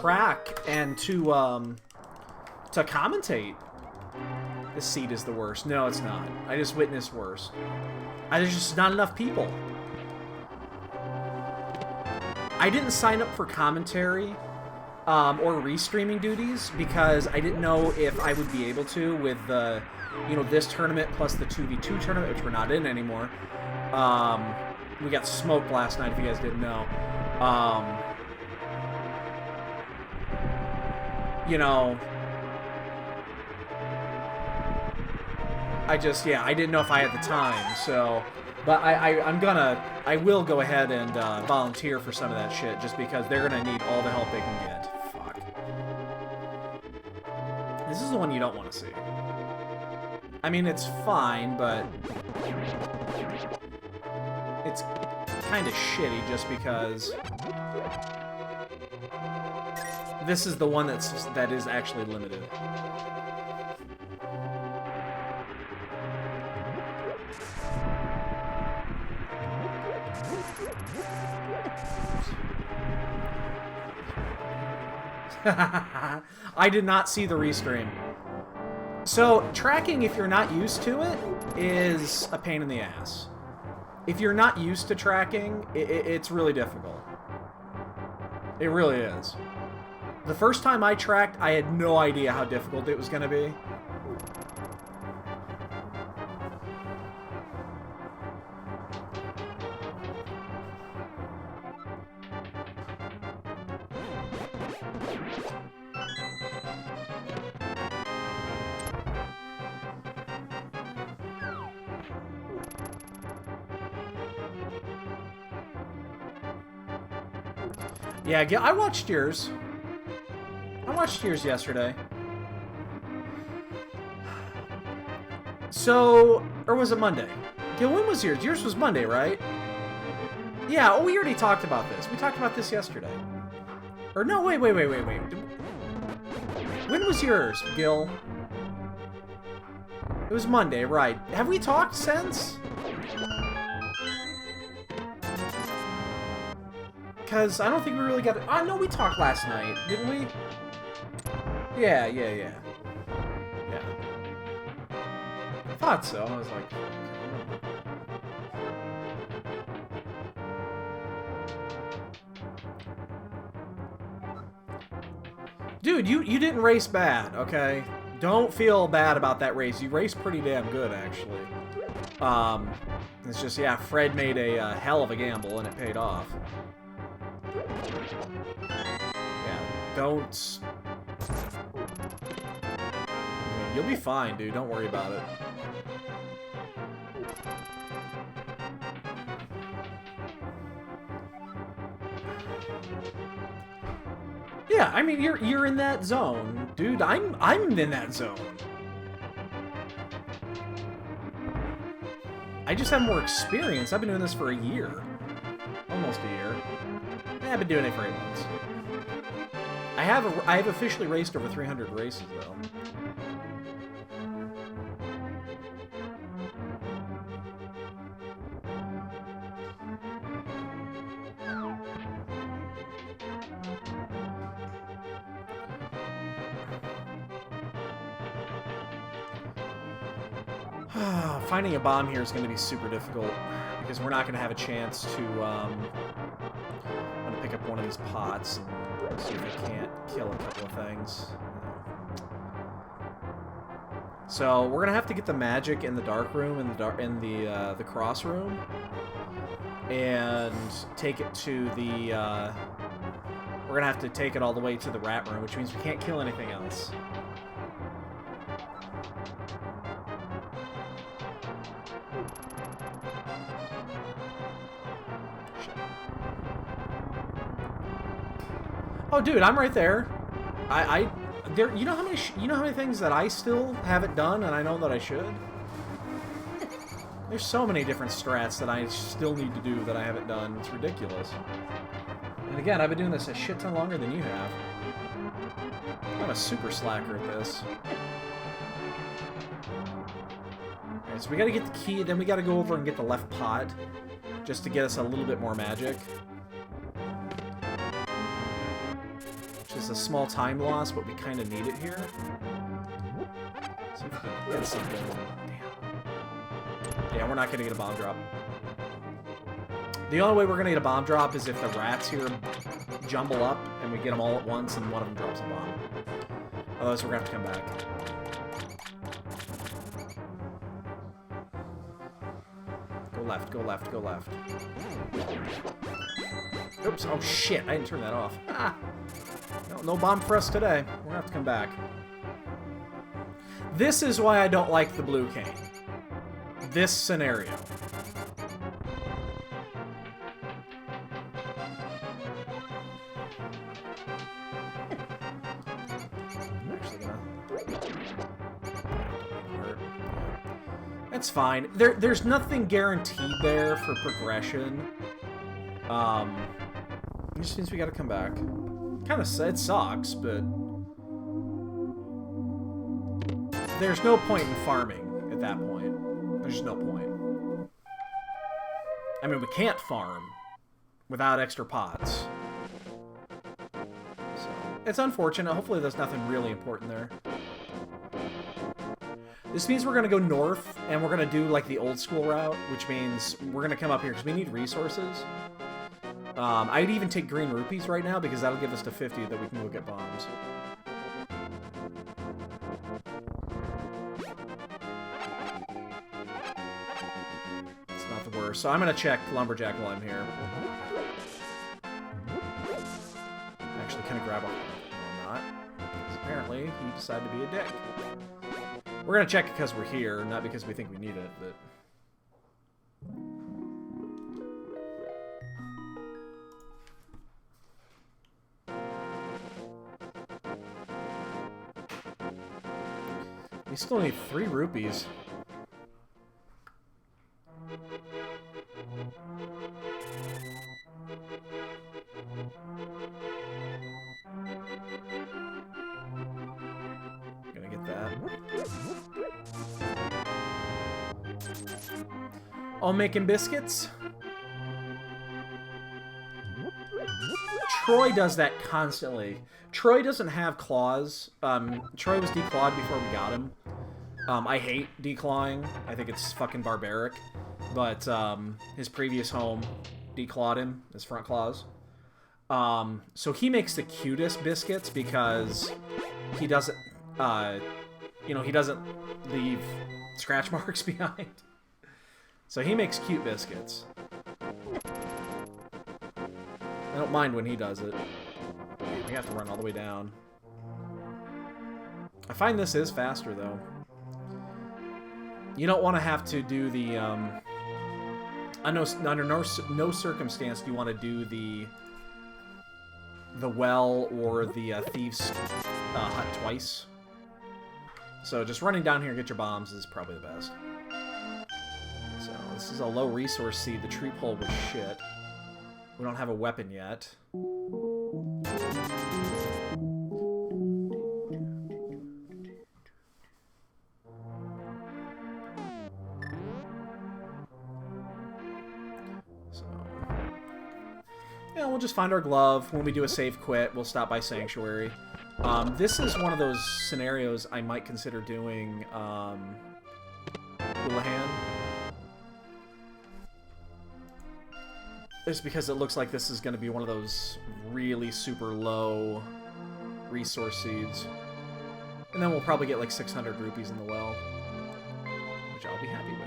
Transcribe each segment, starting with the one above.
track and to commentate. This seat is the worst. No, it's not. I just witnessed worse. There's just not enough people. I didn't sign up for commentary or restreaming duties because I didn't know if I would be able to with the, you know, this tournament plus the 2v2 tournament, which we're not in anymore. We got smoked last night, if you guys didn't know. You know, I didn't know if I had the time, so, but I will go ahead and volunteer for some of that shit, just because they're gonna need all the help they can get. Fuck. This is the one you don't want to see. I mean, it's fine, but it's kind of shitty just because this is the one that is actually limited. I did not see the restream. So, tracking, if you're not used to it, is a pain in the ass. If you're not used to tracking, it's really difficult. It really is. The first time I tracked, I had no idea how difficult it was going to be. Yeah, I watched yours. I watched yours yesterday. So, or was it Monday? Gil, when was yours? Yours was Monday, right? Yeah, oh, we already talked about this. We talked about this yesterday. Or no, wait. When was yours, Gil? It was Monday, right. Have we talked since? Because I don't think we really got it. Oh, no, we talked last night, didn't we? Yeah. I thought so. I was like... Dude, you didn't race bad, okay? Don't feel bad about that race. You raced pretty damn good, actually. It's just, yeah, Fred made a hell of a gamble, and it paid off. Yeah, don't... You'll be fine, dude. Don't worry about it. Yeah, I mean, you're in that zone, dude. I'm in that zone. I just have more experience. I've been doing this for a year. Almost a year. I've been doing it for 8 months. I have officially raced over 300 races, though. Finding a bomb here is going to be super difficult, because we're not going to have a chance to, I'm going to pick up one of these pots and see if I can't kill a couple of things. So, we're going to have to get the magic in the dark room, in the cross room, and take it to the, we're going to have to take it all the way to the rat room, which means we can't kill anything else. Oh, dude, I'm right there. You know how many things that I still haven't done, and I know that I should. There's so many different strats that I still need to do that I haven't done. It's ridiculous. And again, I've been doing this a shit ton longer than you have. I'm a super slacker at this. Alright, so we gotta get the key, then we gotta go over and get the left pot, just to get us a little bit more magic. is a small time loss, but we kind of need it here. See if we can get something. Damn. Yeah, we're not going to get a bomb drop. The only way we're going to get a bomb drop is if the rats here jumble up and we get them all at once and one of them drops a bomb. Otherwise, we're going to have to come back. Go left, go left, go left. Oops, oh shit, I didn't turn that off. Ah. No bomb for us today. We're going to have to come back. This is why I don't like the blue cane. This scenario. That's fine. There's nothing guaranteed there for progression. It just means we gotta come back. Kind of, it sucks, but there's no point in farming at that point. There's just no point. I mean, we can't farm without extra pots. So, it's unfortunate. Hopefully there's nothing really important there. This means we're going to go north, and we're going to do, like, the old school route, which means we're going to come up here, because we need resources. I'd even take green rupees right now, because that'll give us to 50 that we can go get bombs. It's not the worst. So I'm going to check Lumberjack while I'm here. Actually, can I grab a... No, I'm not. Because apparently, he decided to be a dick. We're going to check because we're here, not because we think we need it, but... We still need 3 rupees. Gonna get that. All making biscuits? Troy does that constantly. Troy doesn't have claws. Troy was declawed before we got him. I hate declawing. I think it's fucking barbaric. But his previous home declawed him, his front claws. So he makes the cutest biscuits because he doesn't, you know, he doesn't leave scratch marks behind. So he makes cute biscuits. I don't mind when he does it. We have to run all the way down. I find this is faster, though. You don't want to have to do the, under no circumstance do you want to do the well or the thieves hut twice. So just running down here and get your bombs is probably the best. So this is a low resource seed. The tree pole was shit. We don't have a weapon yet. Yeah, we'll just find our glove. When we do a save quit, we'll stop by Sanctuary. This is one of those scenarios I might consider doing Houlihan. It's because it looks like this is going to be one of those really super low resource seeds. And then we'll probably get like 600 rupees in the well, which I'll be happy with.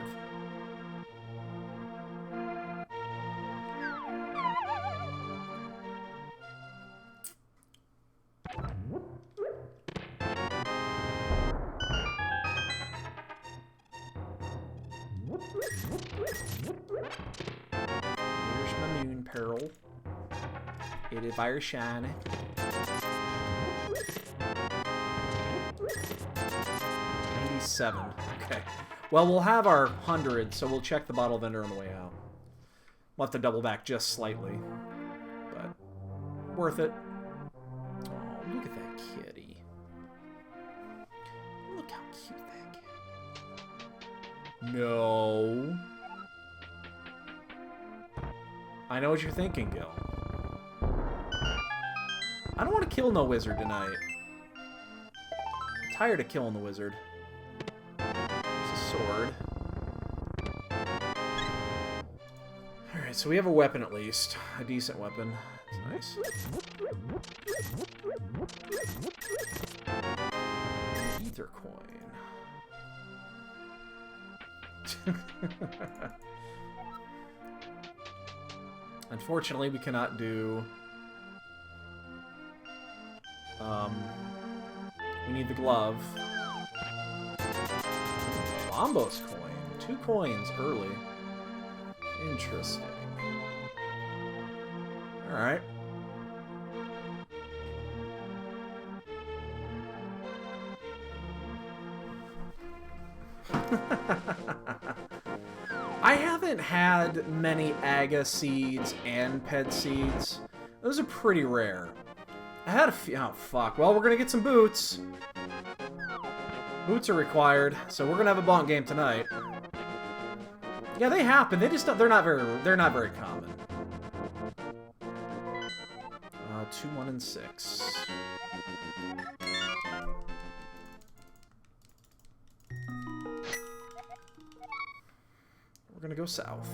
Pearl. It is very shiny. 97. Okay. Well, we'll have our 100, so we'll check the bottle vendor on the way out. We'll have to double back just slightly. But worth it. Oh, look at that kitty. Look how cute that kitty. No. I know what you're thinking, Gil. I don't want to kill no wizard tonight. I'm tired of killing the wizard. There's a sword. Alright, so we have a weapon at least. A decent weapon. That's nice. Ether coin. Unfortunately, we cannot do... we need the glove. Bombos coin. 2 coins early. Interesting. Alright. I haven't had many Aga seeds and Ped seeds. Those are pretty rare. I had a few. Oh, fuck. Well, we're gonna get some boots. Boots are required, so we're gonna have a bonk game tonight. Yeah, they happen. They just don't, they're not very common. 2, 1, and 6. We're gonna go south.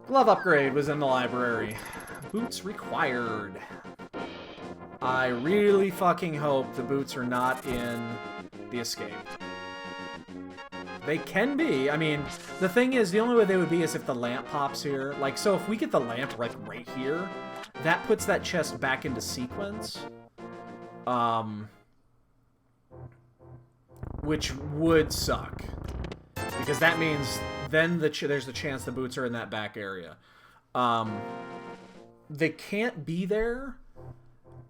Glove upgrade was in the library. Boots required. I really fucking hope the boots are not in the escape. They can be. I mean, the thing is, the only way they would be is if the lamp pops here. Like, so if we get the lamp, like, right here, that puts that chest back into sequence. Which would suck. Because that means then there's the chance the boots are in that back area. They can't be there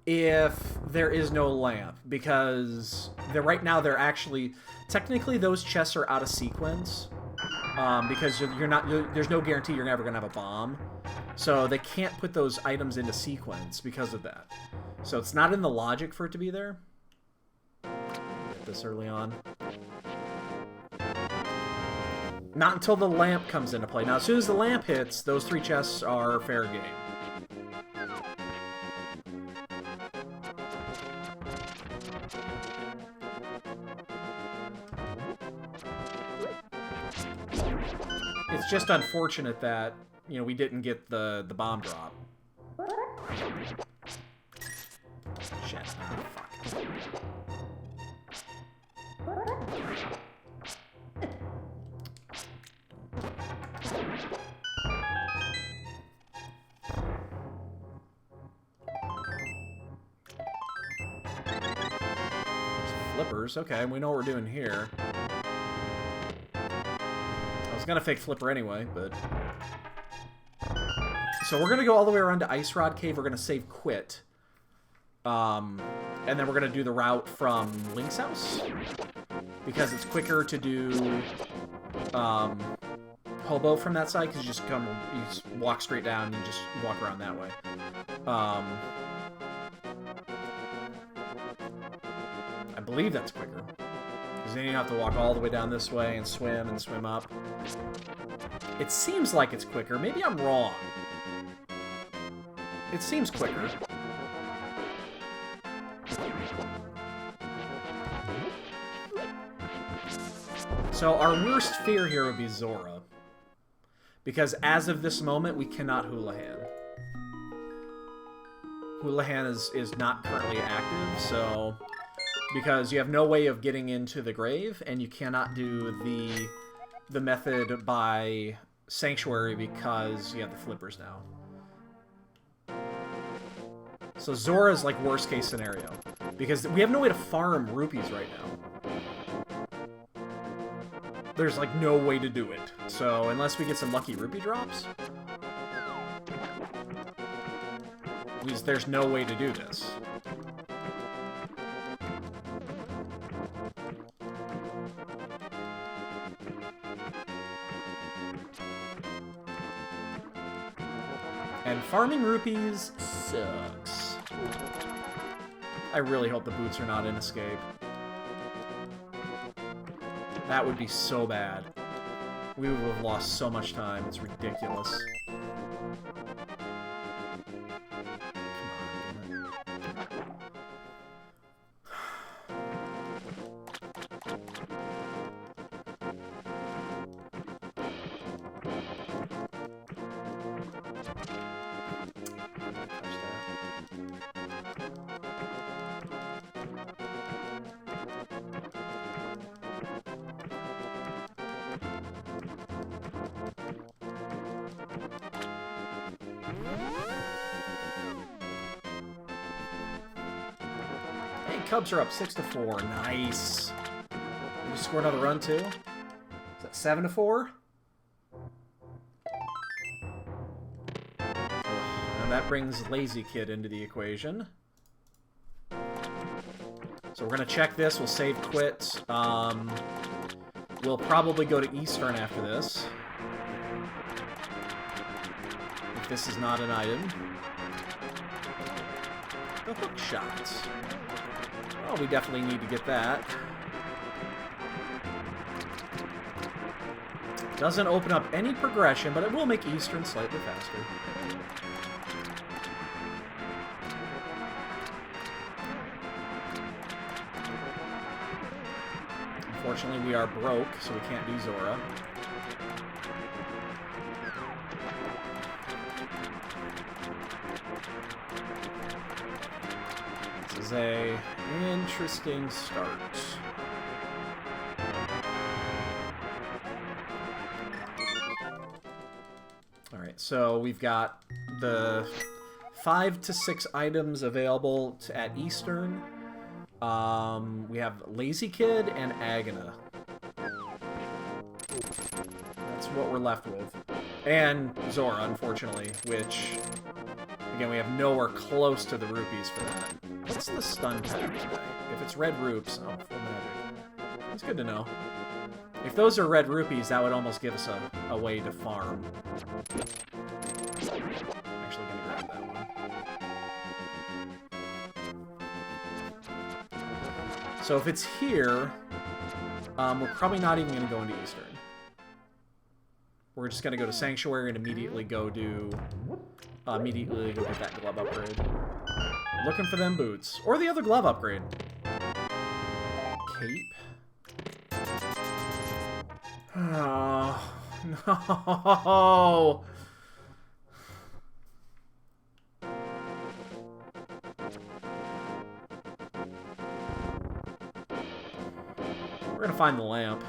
if there is no lamp, because right now they're actually... Technically, those chests are out of sequence, because there's no guarantee you're never going to have a bomb. So they can't put those items into sequence because of that. So it's not in the logic for it to be there. Get this early on. Not until the lamp comes into play. Now, as soon as the lamp hits, those 3 chests are fair game. It's just unfortunate that, you know, we didn't get the bomb drop. Shit. Oh, fuck. Flippers. Okay, we know what we're doing here. I was gonna fake flipper anyway, but... So we're gonna go all the way around to Ice Rod Cave. We're gonna save quit. And then we're gonna do the route from Link's house. Because it's quicker to do... Hobo from that side, because you just walk straight down and you just walk around that way. I believe that's quicker. Because then you have to walk all the way down this way and swim up. It seems like it's quicker. Maybe I'm wrong. It seems quicker. So our worst fear here would be Zora. Because as of this moment, we cannot Houlihan. Houlihan is not currently active, so... Because you have no way of getting into the grave, and you cannot do the method by Sanctuary because you have the flippers now. So Zora's like worst case scenario. Because we have no way to farm rupees right now. There's like no way to do it. So unless we get some lucky rupee drops, there's no way to do this. And farming rupees sucks. I really hope the boots are not in escape. That would be so bad. We would have lost so much time. It's ridiculous. Hey, Cubs are up 6-4. Nice. You score another run too? Is that 7-4? And that brings Lazy Kid into the equation. So we're gonna check this. We'll save quit. We'll probably go to Eastern after this. If this is not an item. The hook shots. Oh, we definitely need to get that. Doesn't open up any progression, but it will make Eastern slightly faster. Unfortunately, we are broke, so we can't do Zora. This is a interesting start. Alright, so we've got the 5 to 6 items available at Eastern. We have Lazy Kid and Agana. That's what we're left with. And Zora, unfortunately, which, again, we have nowhere close to the rupees for that. What's the stun pack today? If it's red rupes, oh, full magic. That's good to know. If those are red rupees, that would almost give us a way to farm. Actually gonna grab that one. So if it's here, we're probably not even going to go into Eastern. We're just going to go to Sanctuary and immediately go do... immediately go get that glove upgrade. Looking for them boots. Or the other glove upgrade. Cape. Oh, no! We're gonna find the lamp.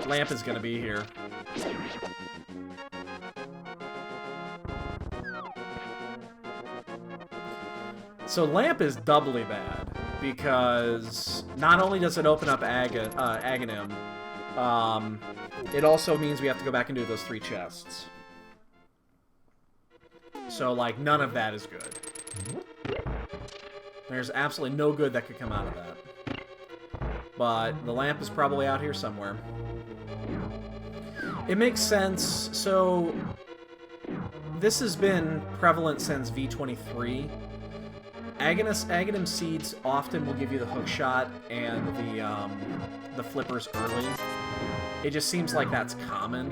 The lamp is gonna be here. So lamp is doubly bad because not only does it open up Aghanim, it also means we have to go back and do those 3 chests. So like none of that is good. There's absolutely no good that could come out of that. But the lamp is probably out here somewhere. It makes sense. So this has been prevalent since V23. Aghanim seeds often will give you the hook shot and the flippers early. It just seems like that's common.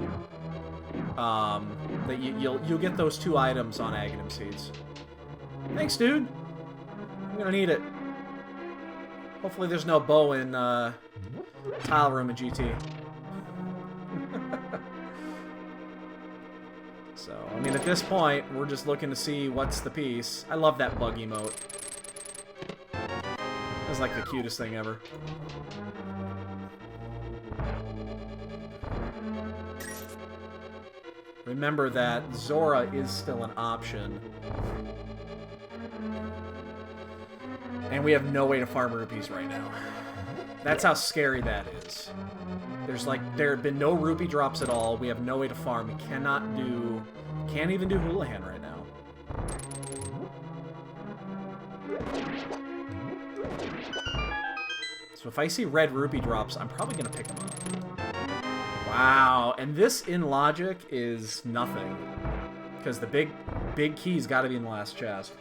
That you'll get those 2 items on Aghanim seeds. Thanks, dude. I'm gonna need it. Hopefully there's no bow in Tile Room in GT. So, I mean, at this point, we're just looking to see what's the piece. I love that bug emote. That's like the cutest thing ever. Remember that Zora is still an option. And we have no way to farm rupees right now. That's how scary that is. There have been no rupee drops at all. We have no way to farm. We can't even do Houlihan right now. So if I see red rupee drops, I'm probably going to pick them up. Wow, and this in logic is nothing. Because the big key's got to be in the last chest.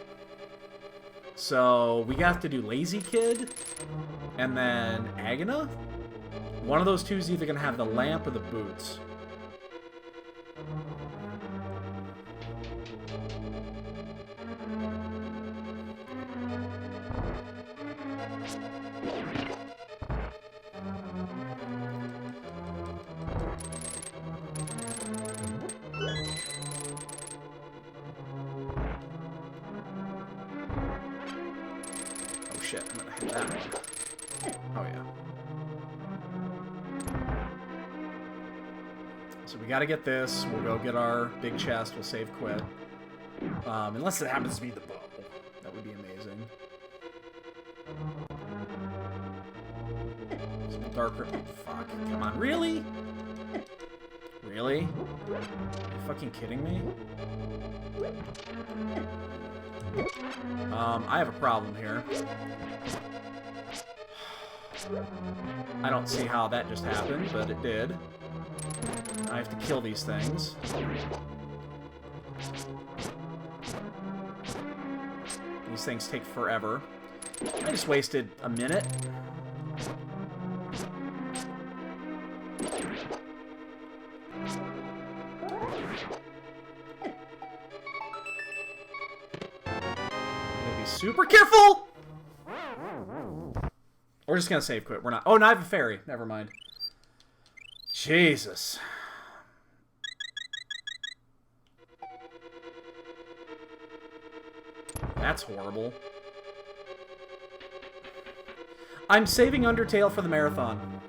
So we have to do Lazy Kid, and then Agana? One of those 2 is either going to have the lamp or the boots. Shit, I'm gonna hit that one. Oh, yeah. So we gotta get this. We'll go get our big chest. We'll save quit. Unless it happens to be the bow. That would be amazing. Some darker... Fuck. Come on. Really? Really? Are you fucking kidding me? I have a problem here. I don't see how that just happened, but it did. I have to kill these things. These things take forever. I just wasted a minute. Be super careful! We're just gonna save quit. We're not. Oh, no, I have a fairy. Never mind. Jesus. That's horrible. I'm saving Undertale for the marathon.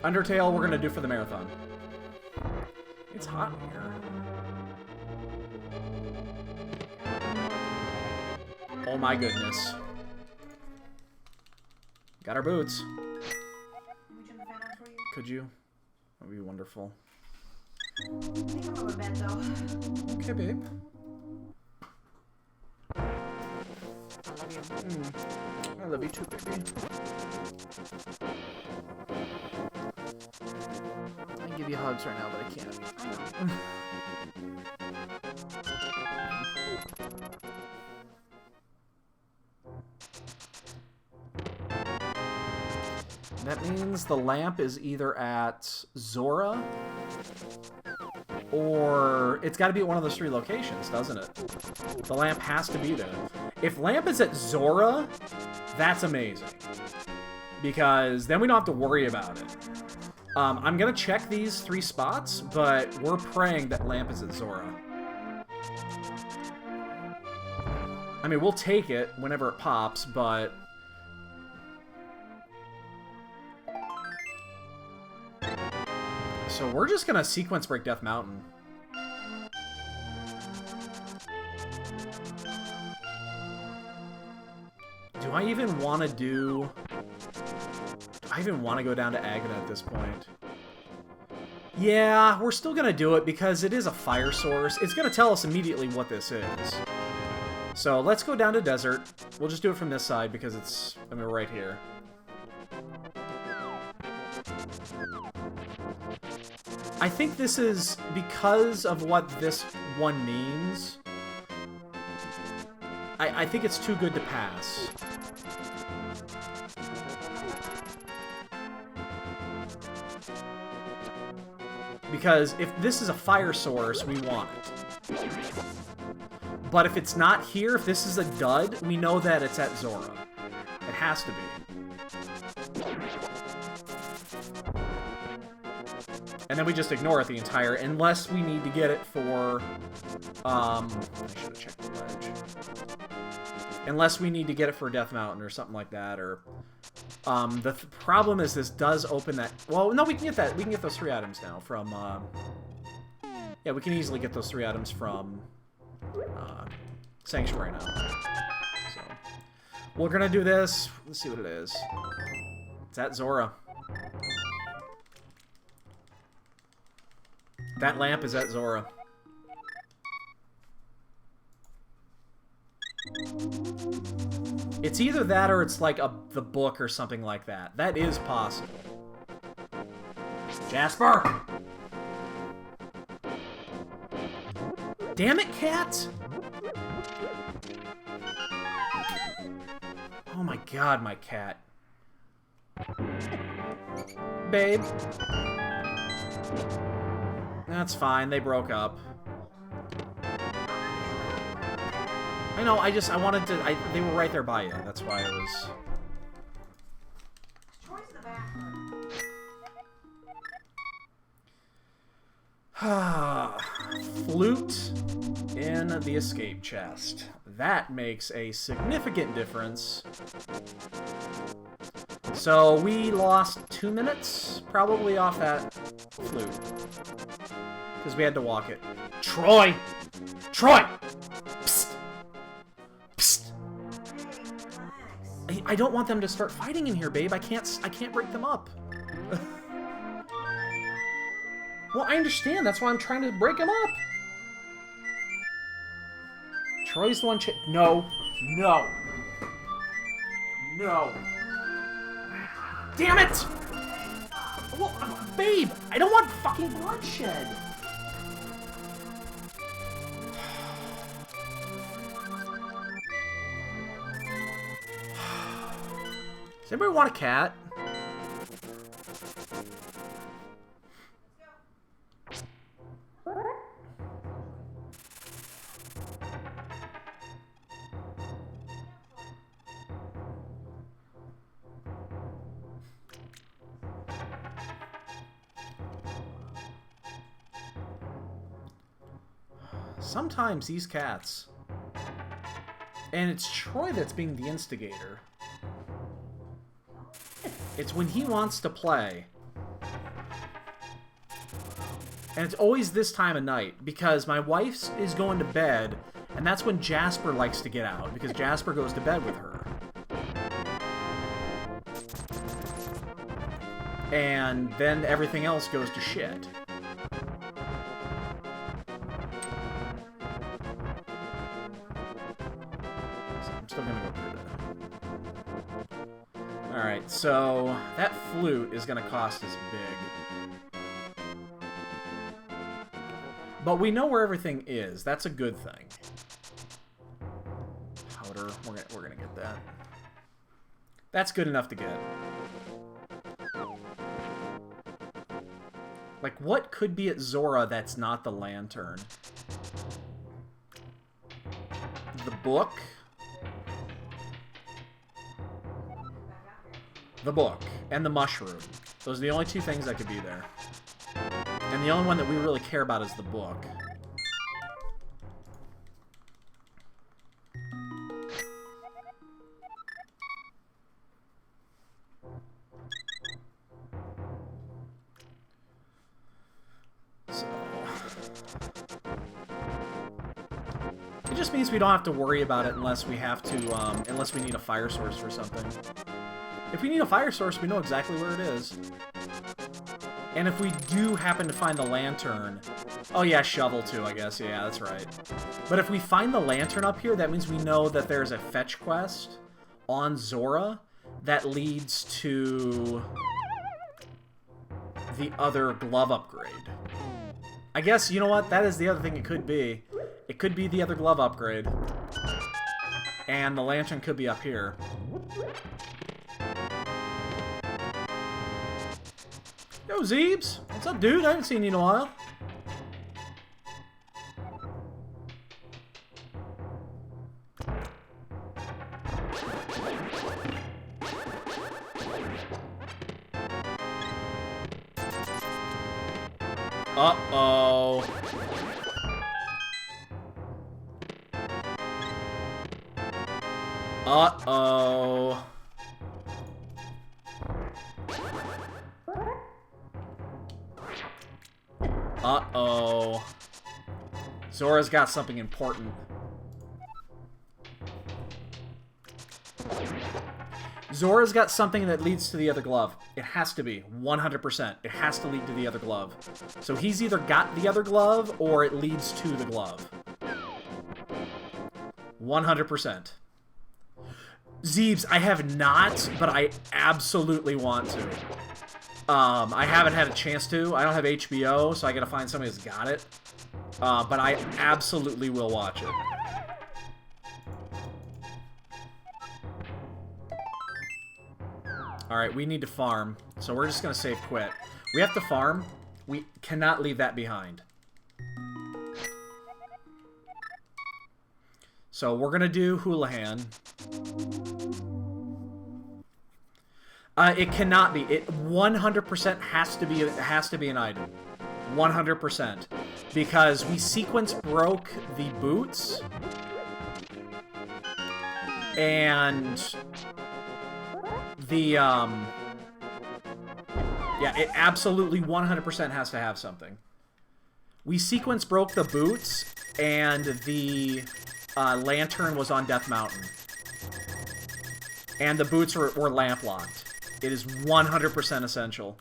Undertale, we're gonna do for the marathon. It's hot in here. Oh my goodness. Got our boots. Could you? That would be wonderful. I think I'm over bed though. Okay, babe. I love you too, baby. I can give you hugs right now, but I can't. That means the lamp is either at Zora, or it's got to be at one of those 3 locations, doesn't it? The lamp has to be there. If lamp is at Zora, that's amazing, because then we don't have to worry about it. I'm going to check these 3 spots, but we're praying that lamp is at Zora. I mean, we'll take it whenever it pops, but... So we're just gonna sequence break Death Mountain. Do I even want to do... Do I even want to go down to Agata at this point? Yeah, we're still gonna do it because it is a fire source. It's gonna tell us immediately what this is. So let's go down to Desert. We'll just do it from this side because it's... I mean, we're right here. I think this is because of what this one means. I think it's too good to pass. Because if this is a fire source, we want it. But if it's not here, if this is a dud, we know that it's at Zora. It has to be. And then we just ignore it the entire, unless we need to get it for, I should have checked the ledge. Unless we need to get it for Death Mountain or something like that, or, the problem is this does open that, well, no, we can get that, we can get those 3 items now from, yeah, we can easily get those 3 items from, Sanctuary now. So, we're gonna do this, let's see what it is. It's at Zora. That lamp is at Zora. It's either that or it's like the book or something like that. That is possible. Jasper! Damn it, cat! Oh my god, my cat. Babe. That's fine, they broke up. I know, I wanted to, they were right there by you, that's why I was... Flute in the escape chest. That makes a significant difference. So we lost 2 minutes, probably, off that flute. because we had to walk it. Troy! Troy! Psst! Psst! I don't want them to start fighting in here, babe. I can't break them up. Well, I understand. That's why I'm trying to break them up. Troy's the one. No. No. No. Damn it! Well, babe, I don't want fucking bloodshed. Does anybody want a cat? Sometimes these cats, and it's Troy that's being the instigator. It's when he wants to play. And it's always this time of night, because my wife is going to bed, and that's when Jasper likes to get out, because Jasper goes to bed with her. And then everything else goes to shit. Still gonna go through that. Alright, so that flute is gonna cost us big. But we know where everything is. That's a good thing. Powder, we're gonna get that. That's good enough to get. Like, what could be at Zora that's not the lantern? The book? The book. And the mushroom. Those are the only two things that could be there. And the only one that we really care about is the book. So... it just means we don't have to worry about it unless we have to, unless we need a fire source for something. If we need a fire source, we know exactly where it is. And if we do happen to find the lantern... oh yeah, shovel too, I guess. Yeah, that's right. But if we find the lantern up here, that means we know that there's a fetch quest on Zora that leads to the other glove upgrade. I guess, you know what? That is the other thing it could be. It could be the other glove upgrade. And the lantern could be up here. Yo, Zeebs! What's up, dude? I haven't seen you in a while. Uh-oh. Uh-oh. Uh-oh. Zora's got something important. Zora's got something that leads to the other glove. It has to be. 100%. It has to lead to the other glove. So he's either got the other glove, or it leads to the glove. 100%. Zeebs, I have not, but I absolutely want to. I haven't had a chance to. I don't have HBO, so I gotta find somebody who's got it. But I absolutely will watch it. Alright, we need to farm. So we're just gonna save quit. We have to farm. We cannot leave that behind. So we're gonna do Houlihan. It cannot be. It 100% has to be an item. 100%. Because we sequence broke the boots. And the yeah, it absolutely 100% has to have something. We sequence broke the boots, and the lantern was on Death Mountain. And the boots were lamp-locked. It is 100% essential.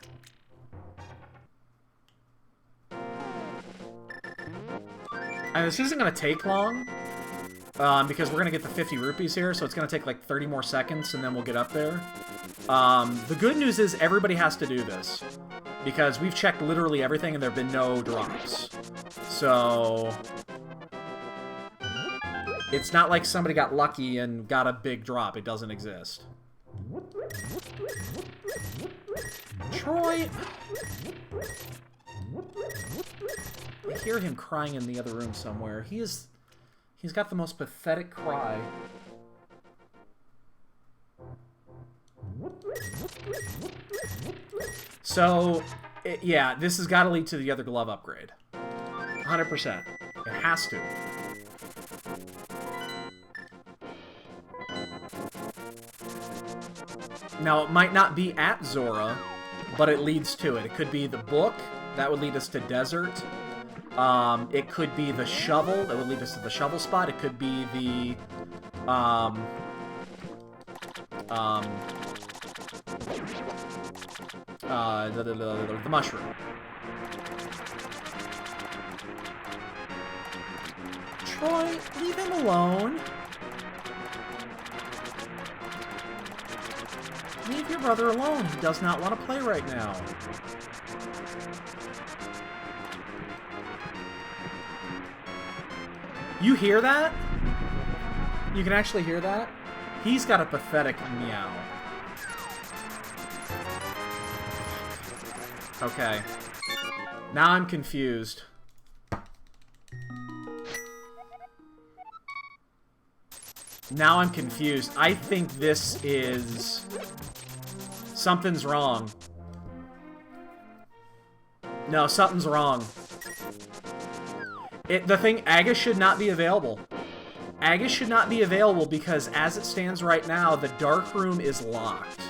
And this isn't going to take long, because we're going to get the 50 rupees here, so it's going to take like 30 more seconds, and then we'll get up there. The good news is everybody has to do this, because we've checked literally everything and there have been no drops. So it's not like somebody got lucky and got a big drop. It doesn't exist. Troy! I hear him crying in the other room somewhere. He's got the most pathetic cry. So, yeah, this has got to lead to the other glove upgrade. 100%. It has to. Now, it might not be at Zora, but it leads to it. It could be the book. That would lead us to Desert. It could be the shovel. That would lead us to the shovel spot. It could be the... the mushroom. Troy, leave him alone. Leave your brother alone. He does not want to play right now. You hear that? You can actually hear that? He's got a pathetic meow. Okay. Now I'm confused. Now I'm confused. I think this is... Something's wrong. No, something's wrong. The thing, Agus should not be available. Agus should not be available because as it stands right now, the dark room is locked.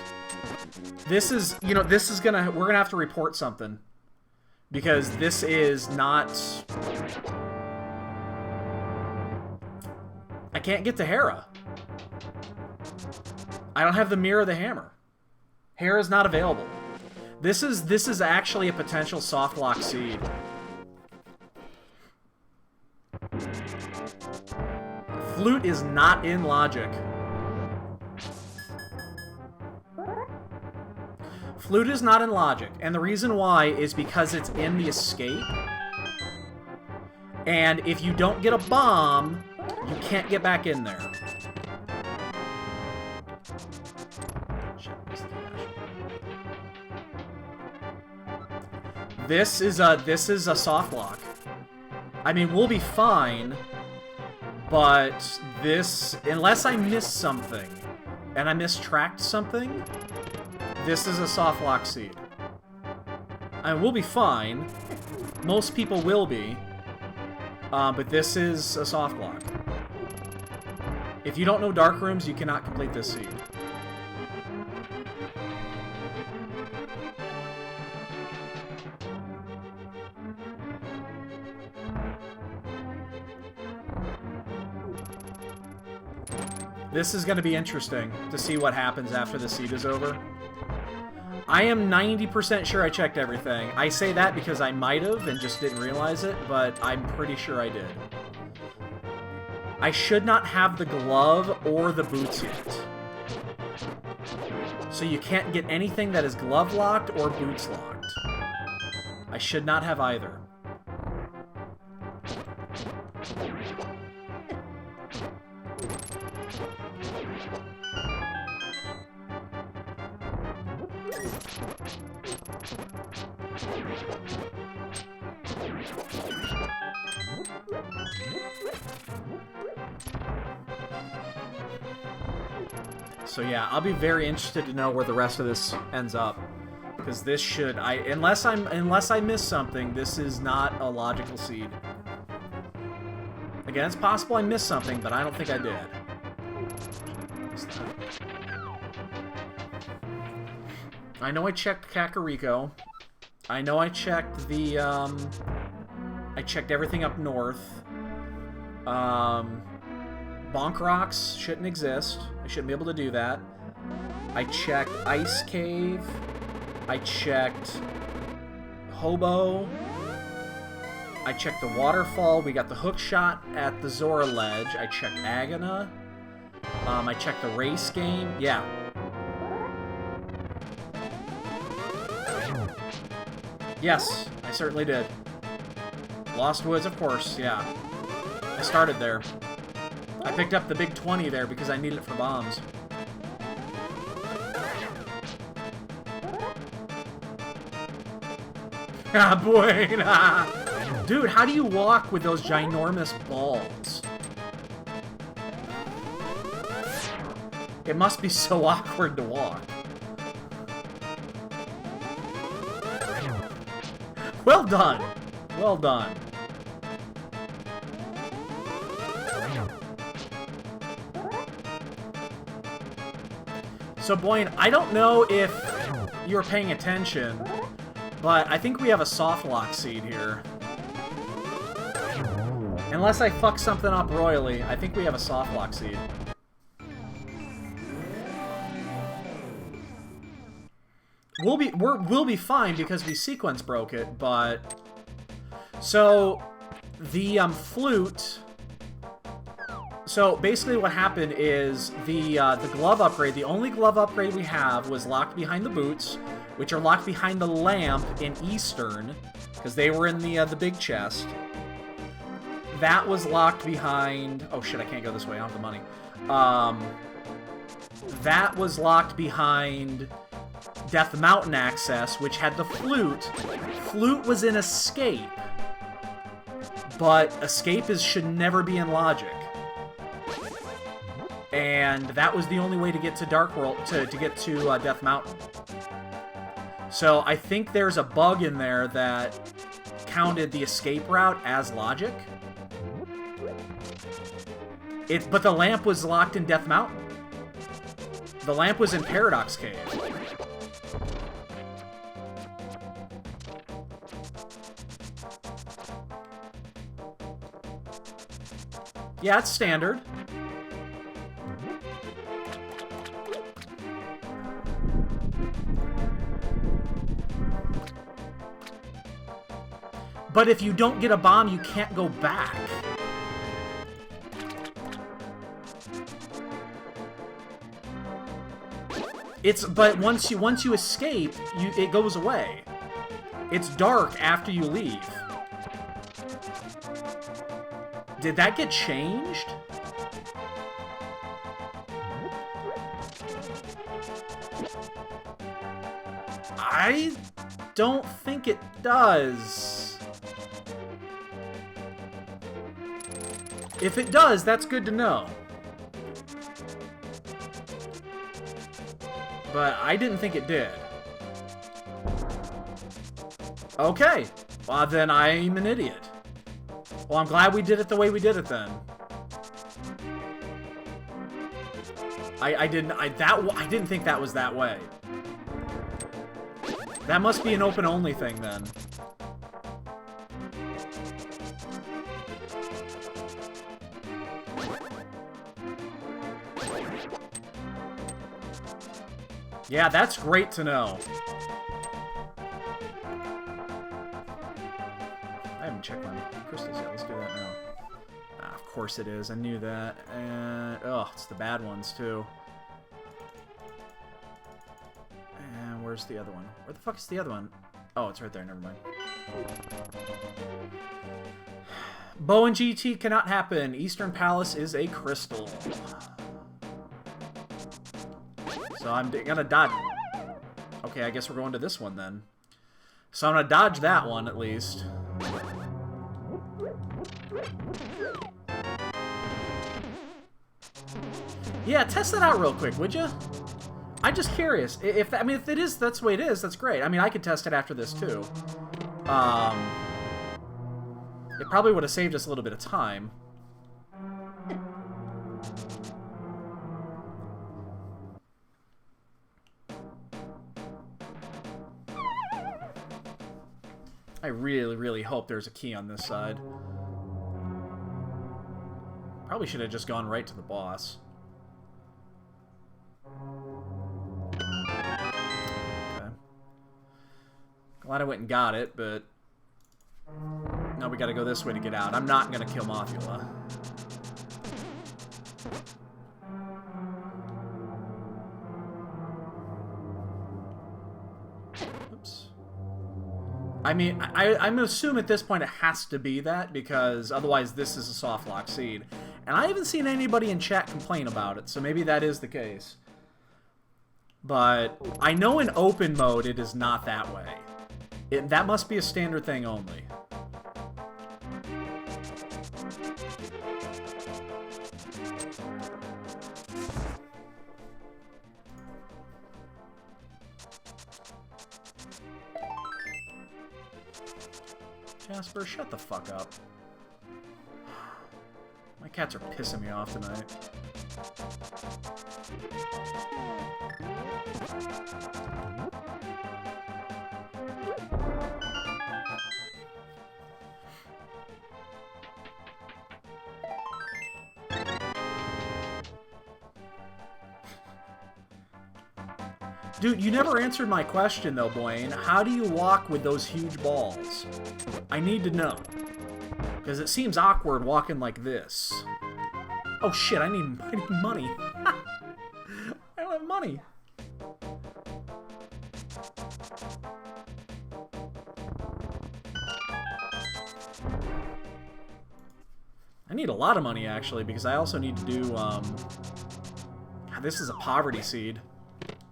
This is, you know, this is gonna, we're gonna have to report something. Because this is not... I can't get to Hera. I don't have the Mirror of the Hammer. Hera's not available. This is actually a potential soft lock seed. Flute is not in Logic. Flute is not in Logic, and the reason why is because it's in the escape. And if you don't get a bomb, you can't get back in there. This is a soft lock. I mean, we'll be fine, but this, unless I miss something, and I mistracked something, this is a soft lock seed. And we'll be fine. Most people will be, but this is a soft lock. If you don't know dark rooms, you cannot complete this seed. This is going to be interesting to see what happens after the seed is over. I am 90% sure I checked everything. I say that because I might have and just didn't realize it, but I'm pretty sure I did. I should not have the glove or the boots yet. So you can't get anything that is glove locked or boots locked. I should not have either. So yeah, I'll be very interested to know where the rest of this ends up, because this should, unless I miss something, this is not a logical seed. Again, it's possible I missed something, but I don't think I did. I know I checked Kakariko. I know I checked the I checked everything up north. Bonk rocks shouldn't exist. I shouldn't be able to do that. I checked Ice Cave. I checked Hobo. I checked the waterfall. We got the hook shot at the Zora ledge. I checked Agana. I checked the race game. Yeah. Yes, I certainly did. Lost Woods, of course, yeah. I started there. I picked up the big 20 there because I needed it for bombs. Ah, buena! Dude, how do you walk with those ginormous balls? It must be so awkward to walk. Well done! Well done. So, Boyne, I don't know if you're paying attention, but I think we have a soft lock seed here. Unless I fuck something up royally, I think we have a soft lock seed. We'll be fine because we sequence broke it, but so the flute. So basically, what happened is the glove upgrade. The only glove upgrade we have was locked behind the boots, which are locked behind the lamp in Eastern, because they were in the big chest. That was locked behind... Oh shit, I can't go this way, I don't have the money. That was locked behind Death Mountain access, which had the flute. Flute was in escape. But escape should never be in logic. And that was the only way to get to Dark World, to get to Death Mountain. So I think there's a bug in there that counted the escape route as logic. But the lamp was locked in Death Mountain. The lamp was in Paradox Cave. Yeah, it's standard. But if you don't get a bomb, you can't go back. But once you escape, it goes away. It's dark after you leave. Did that get changed? I don't think it does. If it does, that's good to know. But I didn't think it did. Okay. Well, then I'm an idiot. Well, I'm glad we did it the way we did it then. I didn't think that was that way. That must be an open-only thing then. Yeah, that's great to know. I haven't checked my crystals yet. Let's do that now. Ah, of course it is. I knew that. And oh, it's the bad ones too. And where's the other one? Where the fuck is the other one? Oh, it's right there. Never mind. Bow and GT cannot happen. Eastern Palace is a crystal. So I'm gonna dodge. Okay, I guess we're going to this one then. So I'm gonna dodge that one at least. Yeah, test that out real quick, would you? I'm just curious. If it is, that's the way it is. That's great. I mean, I could test it after this too. It probably would have saved us a little bit of time. I really, really hope there's a key on this side. Probably should have just gone right to the boss. Okay. Glad I went and got it, but... now we gotta go this way to get out. I'm not gonna kill Mothula. Oops. I mean, I'm gonna assume at this point it has to be that, because otherwise this is a soft lock seed. And I haven't seen anybody in chat complain about it, so maybe that is the case. But I know in open mode it is not that way. That must be a standard thing only. Jasper, shut the fuck up. My cats are pissing me off tonight. Dude, you never answered my question, though, Blaine. How do you walk with those huge balls? I need to know. Because it seems awkward walking like this. Oh, shit, I need money. I don't have money. I need a lot of money, actually, because I also need to do, this is a poverty seed.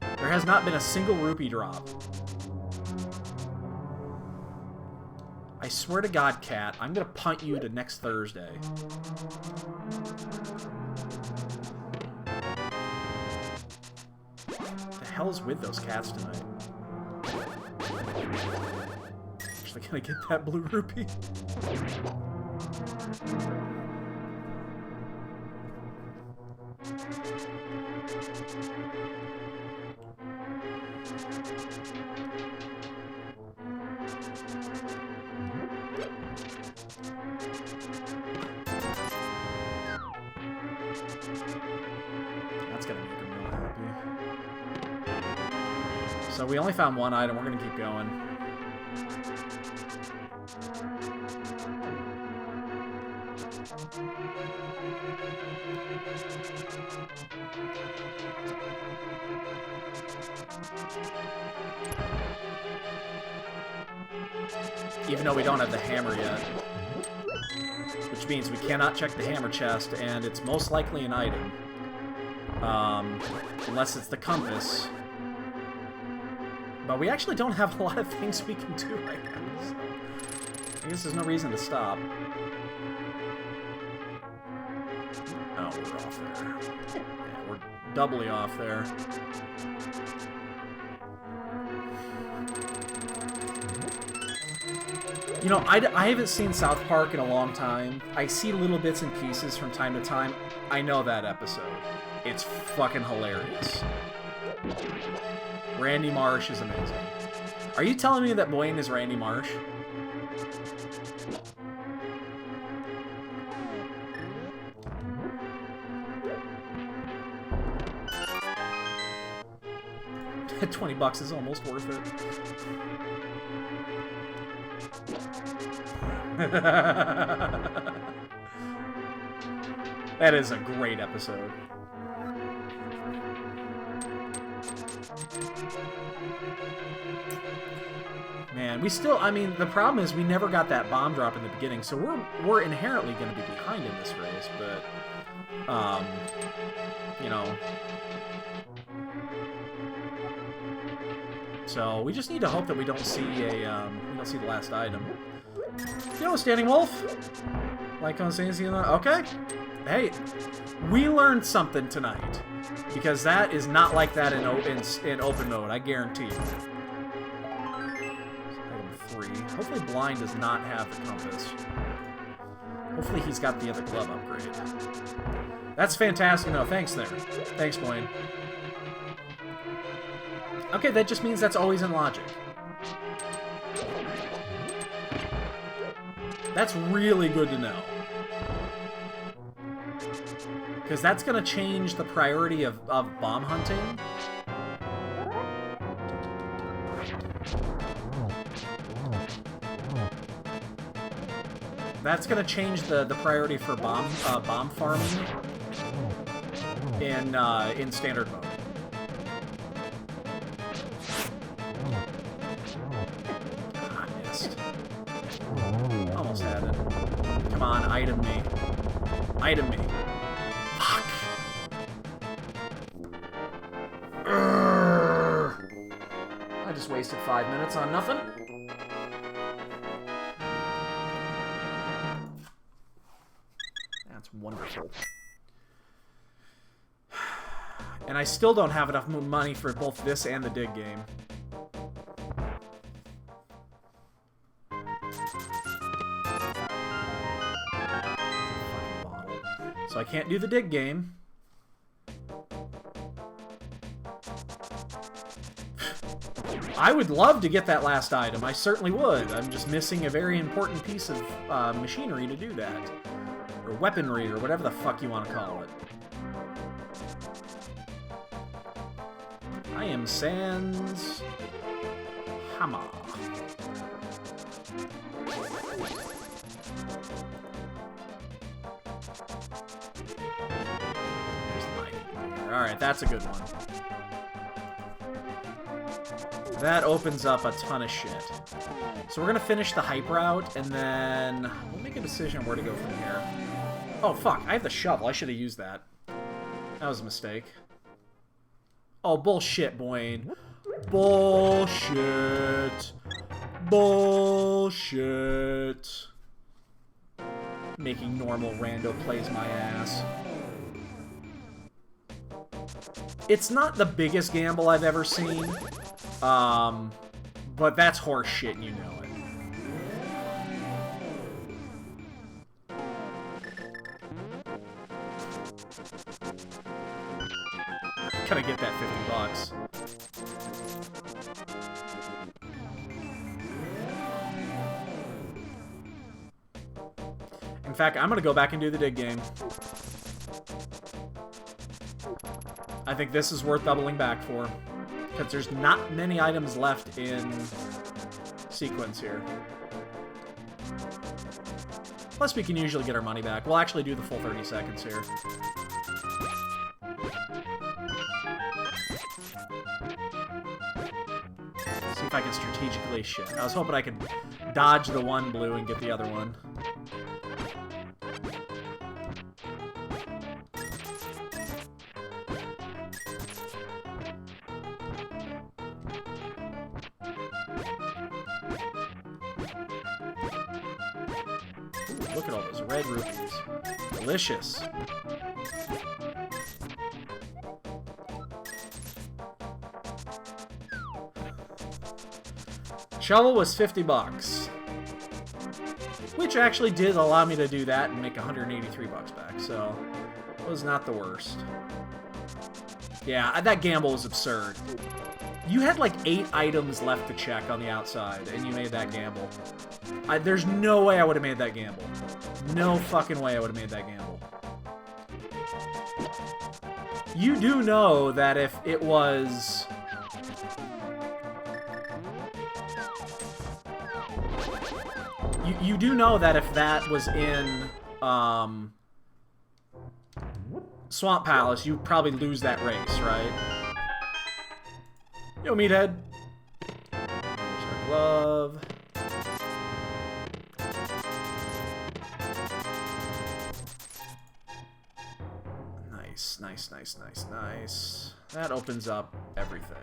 There has not been a single rupee drop. I swear to God, Cat, I'm gonna punt you to next Thursday. What the hell's with those cats tonight? Actually gonna get that blue rupee. So we only found one item. We're going to keep going. Even though we don't have the hammer yet. Which means we cannot check the hammer chest, and it's most likely an item. Unless it's the compass. But we actually don't have a lot of things we can do right now, so I guess there's no reason to stop. Oh, we're off there. Yeah, we're doubly off there. You know, I haven't seen South Park in a long time. I see little bits and pieces from time to time. I know that episode. It's fucking hilarious. Randy Marsh is amazing. Are you telling me that Blaine is Randy Marsh? $20 is almost worth it. That is a great episode. Man, we still, I mean, the problem is we never got that bomb drop in the beginning, so we're inherently going to be behind in this race, but, you know. So, we just need to hope that we don't see a, we don't see the last item. You know, Standing Wolf? Like on saying, okay. Hey, we learned something tonight. Because that is not like that in open mode, I guarantee you. Item 3. Hopefully Blind does not have the compass. Hopefully he's got the other glove upgrade. That's fantastic. No, thanks there. Thanks, Blaine. Okay, that just means that's always in logic. That's really good to know. Because that's going to change the priority of bomb hunting. That's going to change the priority for bomb farming in standard mode. Ah, I missed. Almost had it. Come on, item me. Item me. Fuck. I just wasted 5 minutes on nothing. That's wonderful. And I still don't have enough money for both this and the dig game. So I can't do the dig game. I would love to get that last item. I certainly would. I'm just missing a very important piece of machinery to do that. Or weaponry, or whatever the fuck you want to call it. I am sans hammer. Alright, that's a good one. That opens up a ton of shit. So we're gonna finish the hype route, and then we'll make a decision where to go from here. Oh, fuck. I have the shovel. I should have used that. That was a mistake. Oh, bullshit, Boyne. Bullshit. Bullshit. Making normal rando plays my ass. It's not the biggest gamble I've ever seen, but that's horse shit and you know it. Gotta get that 50 bucks. In fact, I'm gonna go back and do the dig game. I think this is worth doubling back for, because there's not many items left in sequence here. Plus, we can usually get our money back. We'll actually do the full 30 seconds here. See if I can strategically shit. I was hoping I could dodge the one blue and get the other one. Look at all those red rupees. Delicious. Shovel was 50 bucks. Which actually did allow me to do that and make 183 bucks back, so it was not the worst. Yeah, that gamble was absurd. You had like 8 items left to check on the outside, and you made that gamble. There's no way I would have made that gamble. No fucking way I would have made that gamble. You do know that if it was... You do know that if that was in Swamp Palace, you'd probably lose that race, right? Yo, meathead. There's our glove. Nice, nice, nice, nice, nice. That opens up everything.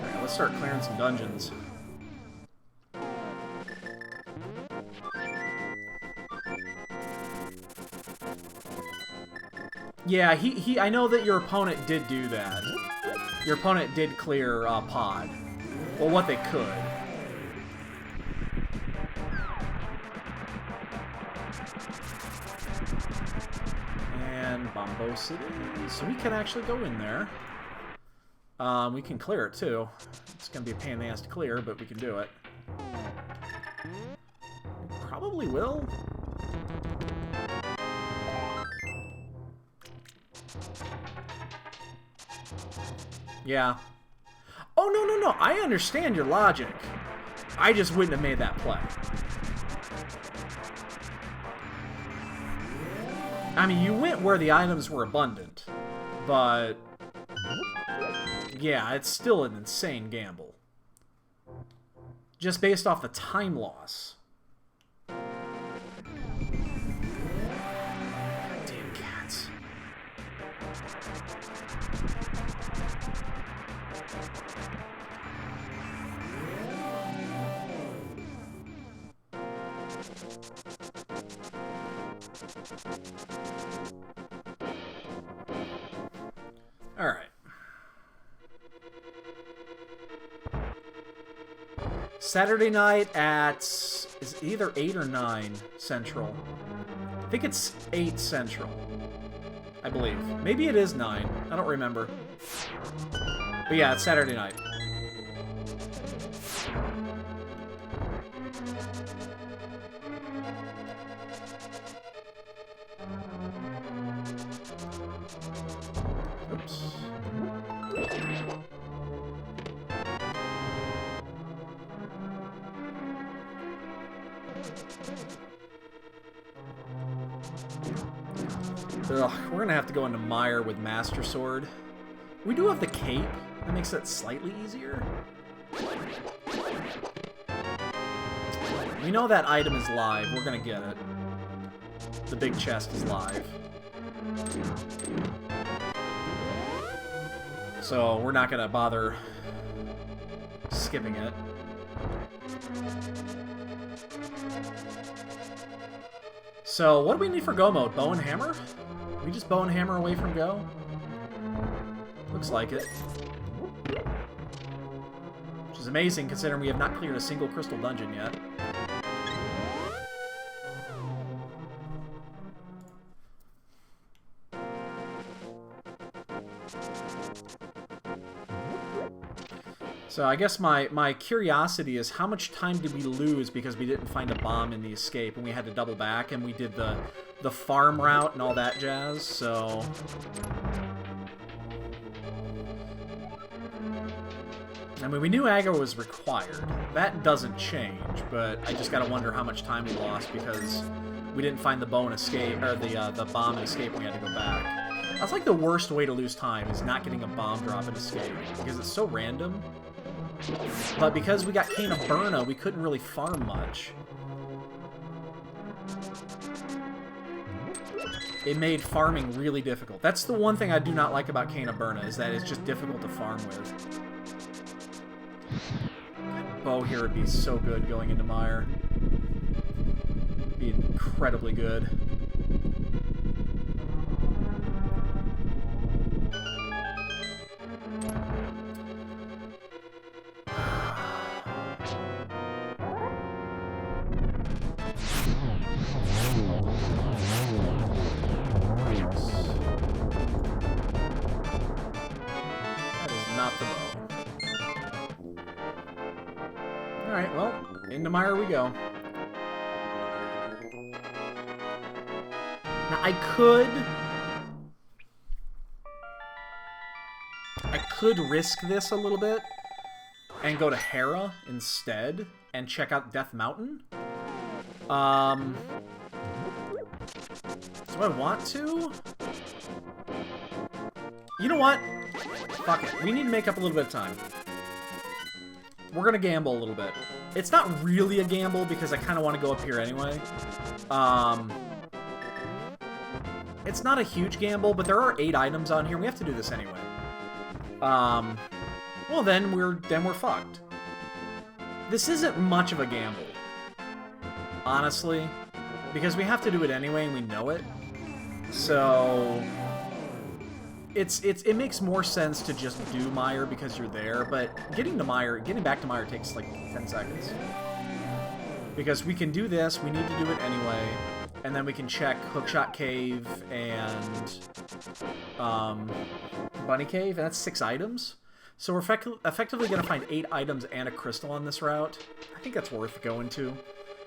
Alright, let's start clearing some dungeons. Yeah, I know that your opponent did do that. Your opponent did clear pod. Well, what they could. And Bombos it is. So we can actually go in there. We can clear it too. Let's gonna be a pain in the ass to clear, but we can do it. Probably will. Yeah. Oh, no, no, no. I understand your logic. I just wouldn't have made that play. I mean, you went where the items were abundant, but yeah, it's still an insane gamble. Just based off the time loss. Damn cats. All right. Saturday night at is either 8 or 9 Central. I think it's 8 Central. I believe. Maybe it is 9. I don't remember. But yeah, it's Saturday night. Oops. Ugh, we're gonna have to go into Mire with Master Sword. We do have the cape. That makes that slightly easier. We know that item is live. We're gonna get it. The big chest is live. So we're not gonna bother skipping it. So what do we need for go mode? Bow and hammer? We just bow and hammer away from go? Looks like it. Which is amazing considering we have not cleared a single crystal dungeon yet. So I guess my curiosity is how much time did we lose because we didn't find a bomb in the escape and we had to double back and we did the farm route and all that jazz, so... I mean, we knew aggro was required. That doesn't change, but I just gotta wonder how much time we lost because we didn't find the bow and escape, or the bomb and escape and we had to go back. That's like the worst way to lose time, is not getting a bomb drop and escape, because it's so random. But because we got Cane of Burna, we couldn't really farm much. It made farming really difficult. That's the one thing I do not like about Cane of Burna, is that it's just difficult to farm with. Bow here would be so good going into Mire. Be incredibly good. That is not the bow. Alright, well, into Mire we go. Now, I could risk this a little bit and go to Hera instead and check out Death Mountain. Do I want to? You know what? Fuck it. We need to make up a little bit of time. We're gonna gamble a little bit. It's not really a gamble because I kind of want to go up here anyway. It's not a huge gamble, but there are 8 items on here. We have to do this anyway. Well, then we're fucked. This isn't much of a gamble, honestly, because we have to do it anyway and we know it. So it makes more sense to just do Mire because you're there, but getting back to Mire takes like 10 seconds. Because we can do this, we need to do it anyway, and then we can check Hookshot Cave and Bunny Cave, and that's 6 items. So we're effectively going to find 8 items and a crystal on this route. I think that's worth going to.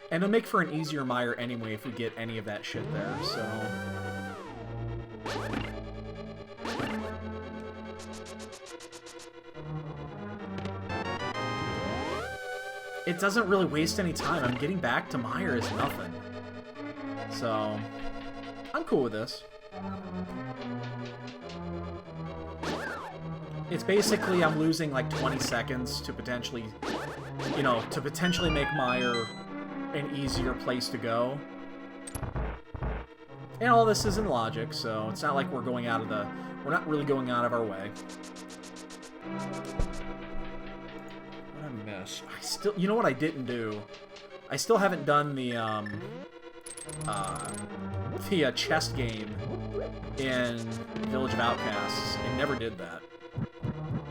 And it'll make for an easier mire anyway if we get any of that shit there, so... It doesn't really waste any time. I'm getting back to mire is nothing. So, I'm cool with this. It's basically I'm losing like 20 seconds to potentially, you know, make mire an easier place to go. And all this is in logic, so it's not like we're going out of the... We're not really going out of our way. What I miss? I still... You know what I didn't do? I still haven't done the chest game in Village of Outcasts. I never did that.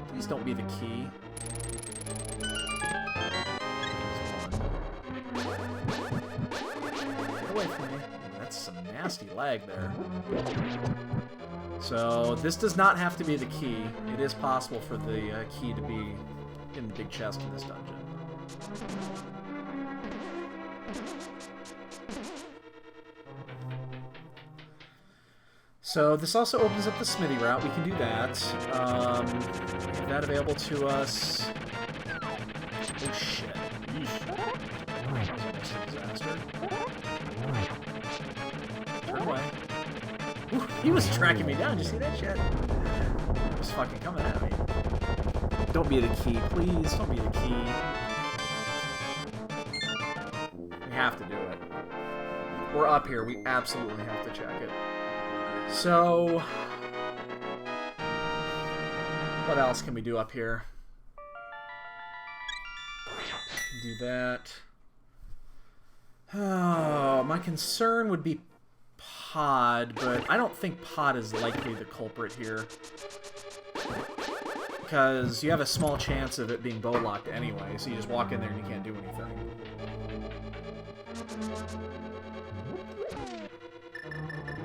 Please don't be the key. Get away from me. That's some nasty lag there. So, this does not have to be the key. It is possible for the key to be in the big chest in this dungeon. So this also opens up the smithy route. We can do that. We have that available to us. Oh shit. Yeesh. That was almost a disaster. Turn away. Ooh, he was tracking me down. Did you see that shit? He was fucking coming at me. Don't be the key, please. Don't be the key. We have to do it. We're up here. We absolutely have to check it. So, what else can we do up here? Do that. Oh, my concern would be Pod, but I don't think Pod is likely the culprit here. Because you have a small chance of it being bow locked anyway, so you just walk in there and you can't do anything.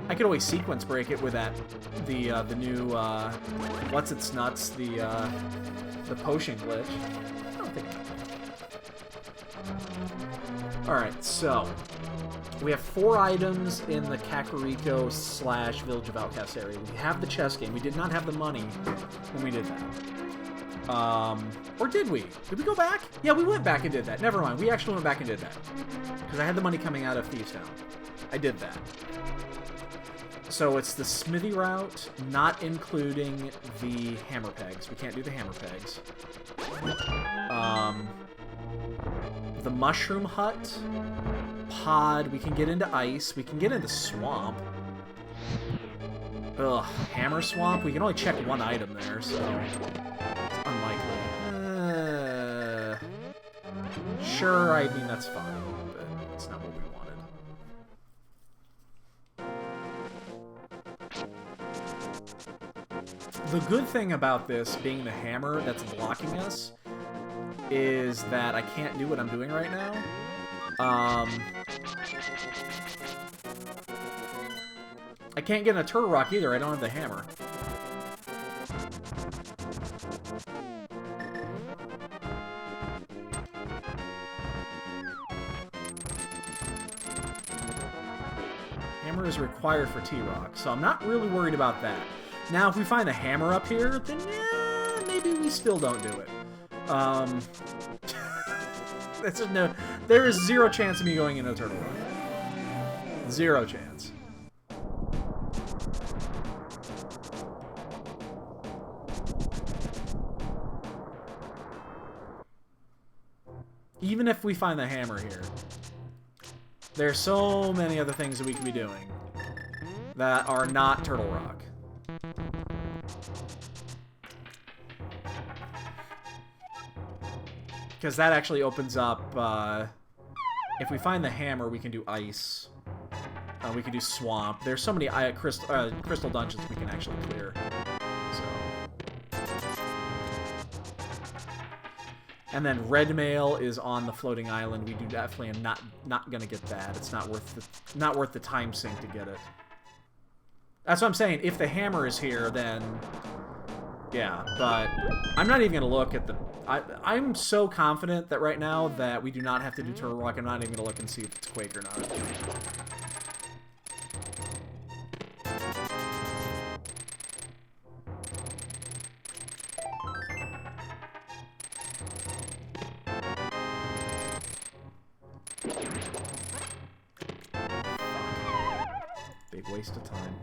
I could always sequence break it with that, the new, what's its nuts, the potion glitch. I don't think. Alright, so, we have 4 items in the Kakariko / Village of Outcasts area. We have the chess game. We did not have the money when we did that. Or did we? Did we go back? Yeah, we went back and did that. Never mind. We actually went back and did that. Because I had the money coming out of Thieves Town. I did that. So it's the smithy route, not including the hammer pegs. We can't do the hammer pegs. The mushroom hut, Pod, we can get into ice, we can get into swamp. Ugh, hammer swamp, we can only check 1 item there, so it's unlikely. Sure, I mean, that's fine, but it's not what we wanted. The good thing about this being the hammer that's blocking us is that I can't do what I'm doing right now. I can't get in a turtle rock either, I don't have the hammer. Hammer is required for T-Rock, so I'm not really worried about that. Now, if we find the hammer up here, then yeah, maybe we still don't do it. There is 0 chance of me going into a turtle rock. 0 chance. Even if we find the hammer here, there's so many other things that we could be doing that are not Turtle Rock. Because that actually opens up, if we find the hammer, we can do ice. We can do swamp. There's so many crystal dungeons we can actually clear. So. And then red mail is on the floating island. We do definitely am not gonna get that. It's not worth the time sink to get it. That's what I'm saying. If the hammer is here, then Yeah, but I'm not even going to look at the... I'm so confident that right now that we do not have to do Turtle Rock. I'm not even going to look and see if it's Quake or not. Big waste of time.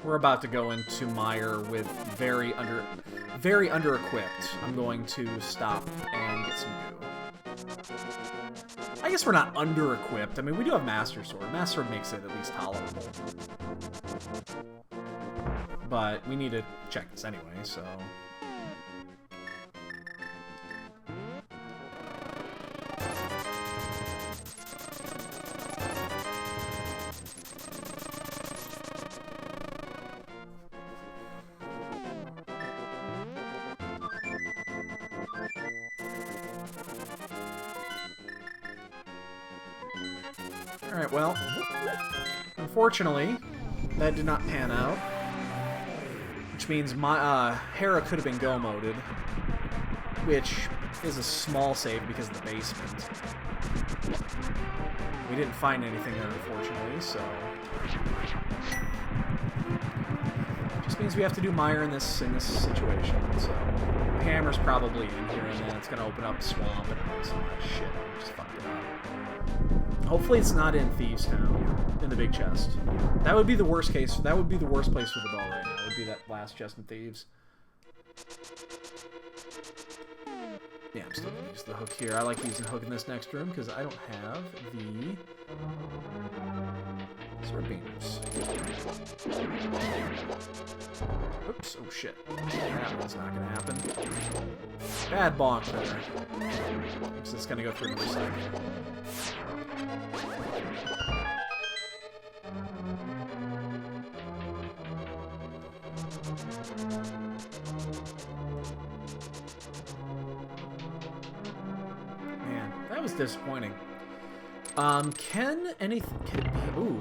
We're about to go into Mire with very under-equipped. I'm going to stop and get some goo. I guess we're not under-equipped. I mean, we do have Master Sword. Master Sword makes it at least tolerable. But we need to check this anyway, so... Alright, well, unfortunately, that did not pan out. Which means my Hera could have been go-moded, which is a small save because of the basement. We didn't find anything there, unfortunately, so... Just means we have to do Mire in this situation, so... The hammer's probably in here, and then it's gonna open up Swamp and all some shit. Just fucked it up. Hopefully it's not in Thieves Town, in the big chest. That would be the worst case. That would be the worst place for the bow right now. It would be that last chest in Thieves. Yeah, I'm still gonna use the hook here. I like using the hook in this next room because I don't have the sword beams. Oops, oh shit. That one's not gonna happen. Bad bonk there. Because it's gonna go through another cycle. Man, that was disappointing. Can it be... Ooh.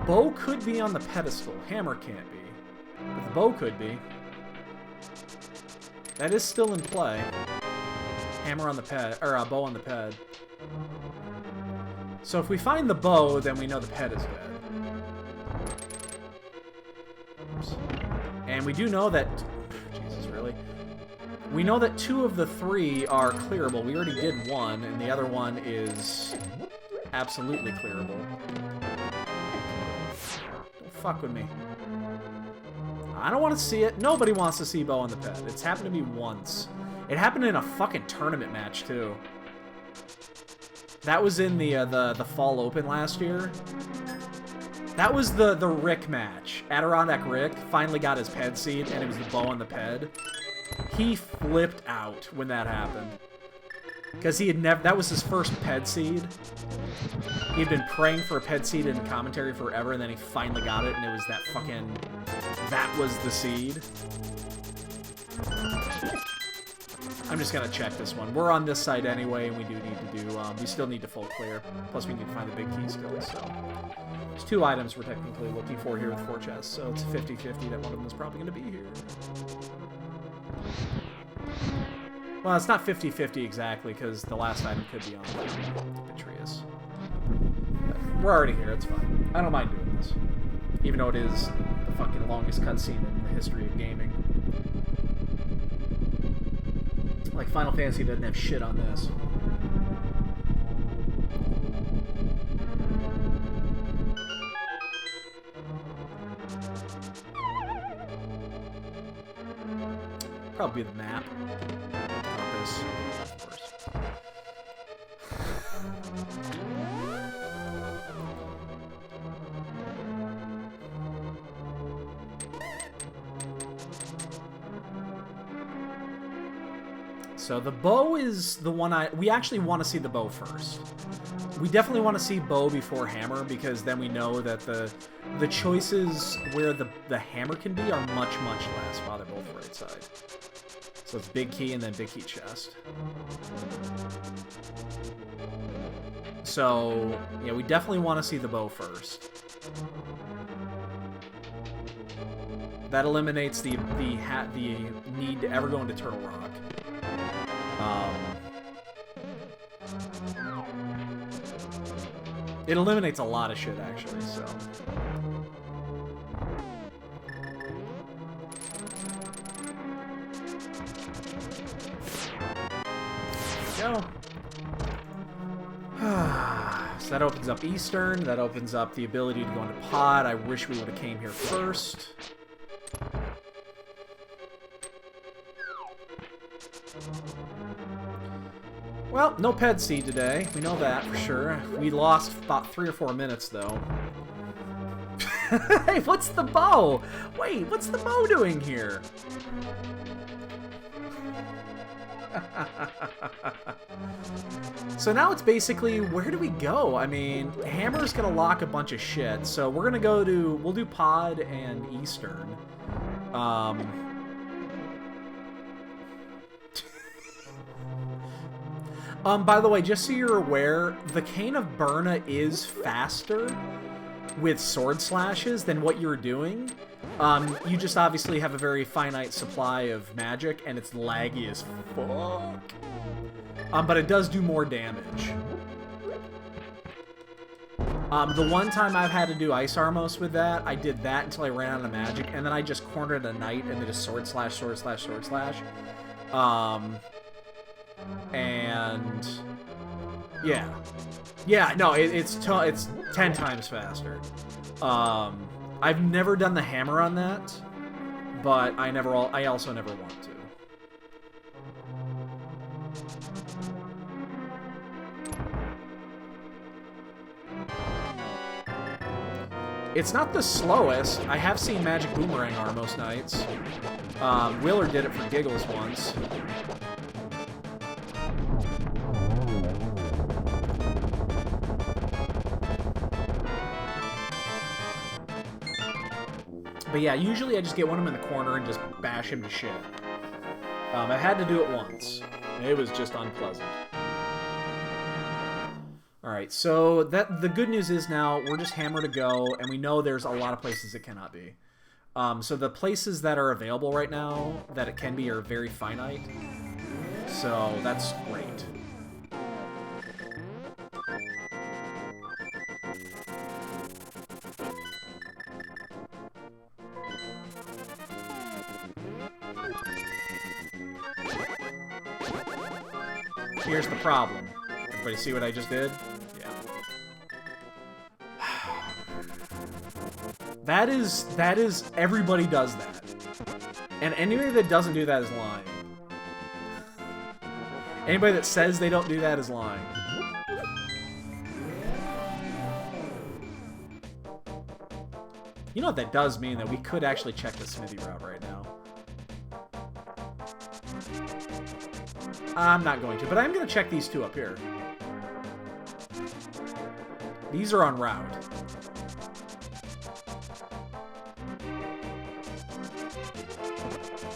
Bow could be on the pedestal. Hammer can't be. But the bow could be. That is still in play. Hammer on the ped, or bow on the ped. So if we find the bow, then we know the ped is dead. Oops. And we do know that... Jesus, really? We know that 2 of the 3 are clearable. We already did 1, and the other one is absolutely clearable. Don't fuck with me. I don't want to see it. Nobody wants to see bow on the ped. It's happened to me once. It happened in a fucking tournament match, too. That was in the Fall Open last year. That was the Rick match. Adirondack Rick finally got his ped seed, and it was the bow on the ped. He flipped out when that happened. Because he had never... That was his first ped seed. He'd been praying for a ped seed in commentary forever, and then he finally got it, and it was that fucking... That was the seed. I'm just gonna check this one. We're on this side anyway, and we do need to do... we still need to full clear. Plus, we need to find the big key still, so... There's 2 items we're technically looking for here with 4 chests, so it's 50-50 that one of them is probably gonna be here. Well, it's not 50-50 exactly, because the last item could be on Petrius. But we're already here, it's fine. I don't mind doing this. Even though it is the fucking longest cutscene in the history of gaming. Like, Final Fantasy doesn't have shit on this. Probably the map. This, of course. So the bow is the one we actually want to see the bow first. We definitely want to see bow before hammer, because then we know that the choices where the hammer can be are much, much less while they're both right side. So it's big key and then big key chest. So, yeah, we definitely want to see the bow first. That eliminates the need to ever go into Turtle Rock. It eliminates a lot of shit, actually, so... There we go. So that opens up Eastern. That opens up the ability to go into Pod. I wish we would have came here first. Well, no Ped Seed today. We know that for sure. We lost about 3 or 4 minutes, though. Hey, what's the bow? Wait, what's the bow doing here? So now it's basically, where do we go? I mean, Hammer's gonna lock a bunch of shit, so we're gonna go to, we'll do Pod and Eastern. By the way, just so you're aware, the Cane of Burna is faster with sword slashes than what you're doing. You just obviously have a very finite supply of magic, and it's laggy as fuck. But it does do more damage. The one time I've had to do Ice Armos with that, I did that until I ran out of magic, and then I just cornered a knight and then just sword slash, sword slash, sword slash. And yeah, no, it's 10 times faster. I've never done the hammer on that, but I also never want to. It's not the slowest. I have seen Magic Boomerang arm most nights. Willer did it for giggles once. But yeah, usually I just get one of them in the corner and just bash him to shit. I had to do it once. It was just unpleasant. Alright, so the good news is now we're just hammer to go, and we know there's a lot of places it cannot be. So the places that are available right now that it can be are very finite. So that's great. Here's the problem. Everybody see what I just did? Yeah. That is, everybody does that. And anybody that doesn't do that is lying. Anybody that says they don't do that is lying. You know what that does mean? That we could actually check the Smithy route right now. I'm not going to, but I'm going to check these two up here. These are on route.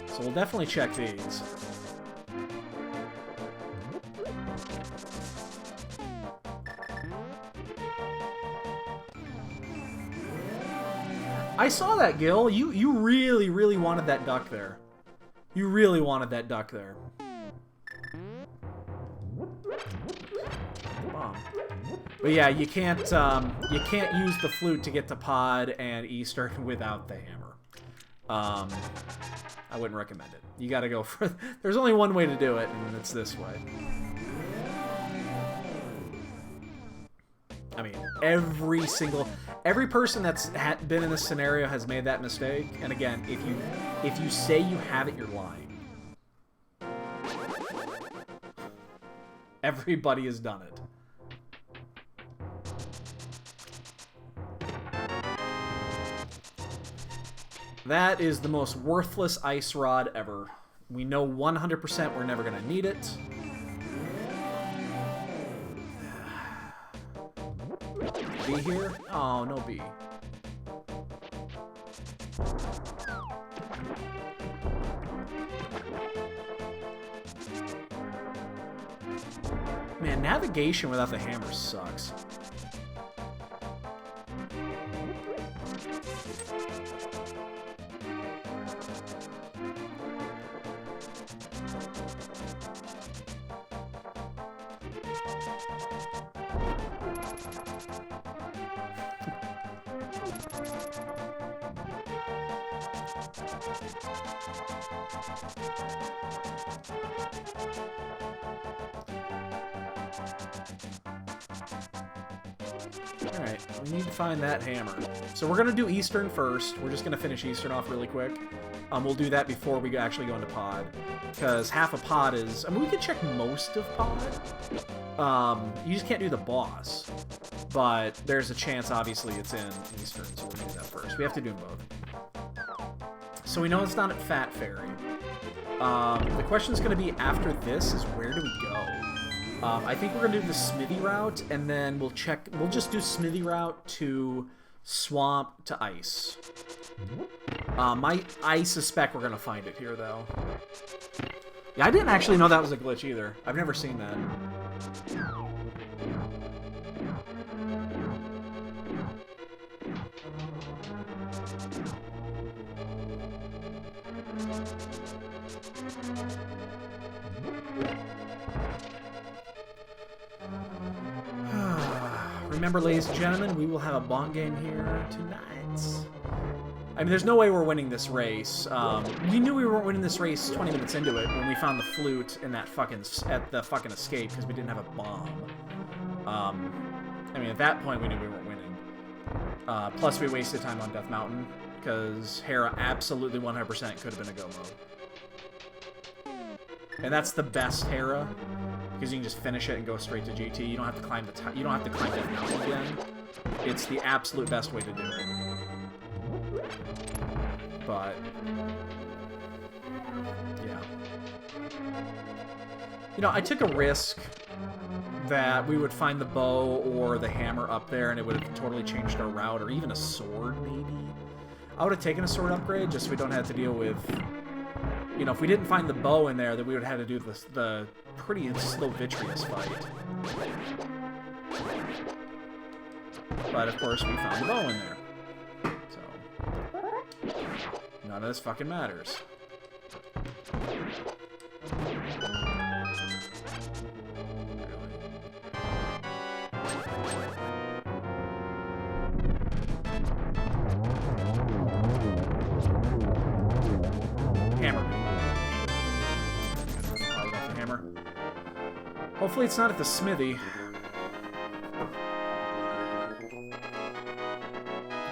So we'll definitely check these. I saw that, Gil. You really, really wanted that duck there. You really wanted that duck there. Bomb. But yeah, you can't use the flute to get to Pod and Eastern without the hammer. I wouldn't recommend it. You gotta go for... There's only one way to do it, and it's this way. I mean, every person that's been in this scenario has made that mistake. And again, if you say you have it, you're lying. Everybody has done it. That is the most worthless ice rod ever. We know 100% we're never going to need it. B here? Oh, no B. Man, navigation without the hammer sucks. Alright, we need to find that hammer. So we're going to do Eastern first. We're just going to finish Eastern off really quick. We'll do that before we actually go into Pod. Because half a Pod is... I mean, we can check most of Pod. You just can't do the boss. But there's a chance, obviously, it's in Eastern, so we're going to do that first. We have to do them both. So we know it's not at Fat Fairy. The question's going to be, after this, is where do we go? I think we're going to do the Smithy route, and then we'll just do Smithy route to Swamp to Ice. I suspect we're going to find it here, though. Yeah, I didn't actually know that was a glitch, either. I've never seen that. Remember, ladies and gentlemen, we will have a bong game here tonight. I mean, there's no way we're winning this race. We knew we weren't winning this race 20 minutes into it when we found the flute in that at the fucking escape because we didn't have a bomb. I mean, at that point, we knew we weren't winning. Plus, we wasted time on Death Mountain because Hera absolutely 100% could have been a go mode. And that's the best Hera. Because you can just finish it and go straight to GT. You don't have to climb you don't have to climb Death Mountain again. It's the absolute best way to do it. But yeah. You know, I took a risk that we would find the bow or the hammer up there and it would have totally changed our route, or even a sword, maybe. I would have taken a sword upgrade just so we don't have to deal with... You know, if we didn't find the bow in there, then we would have had to do the pretty slow vitreous fight. But, of course, we found the bow in there. So, none of this fucking matters. Hopefully it's not at the smithy.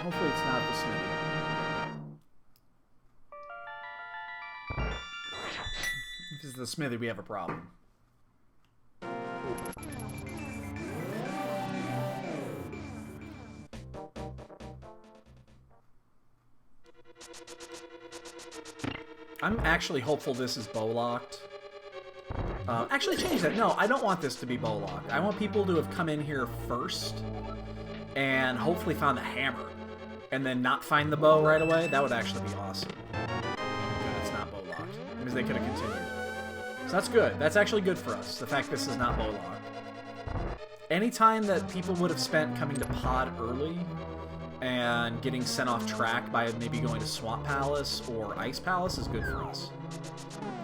Hopefully it's not at the smithy. If it's the smithy, we have a problem. I'm actually hopeful this is bow locked. Actually, change that. No, I don't want this to be bow locked. I want people to have come in here first and hopefully found the hammer and then not find the bow right away. That would actually be awesome. Good, it's not bow locked. That means they could have continued. So that's good. That's actually good for us, the fact this is not bow locked. Anytime that people would have spent coming to Pod early and getting sent off track by maybe going to Swamp Palace or Ice Palace is good for us.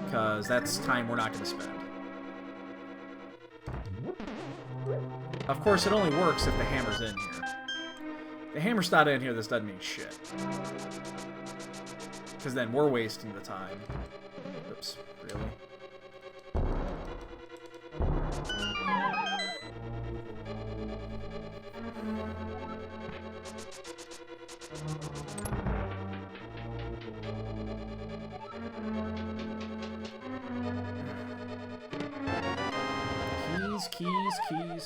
Because that's time we're not going to spend. Of course, it only works if the hammer's in here. If the hammer's not in here, this doesn't mean shit. Because then we're wasting the time. Oops, really? Keys.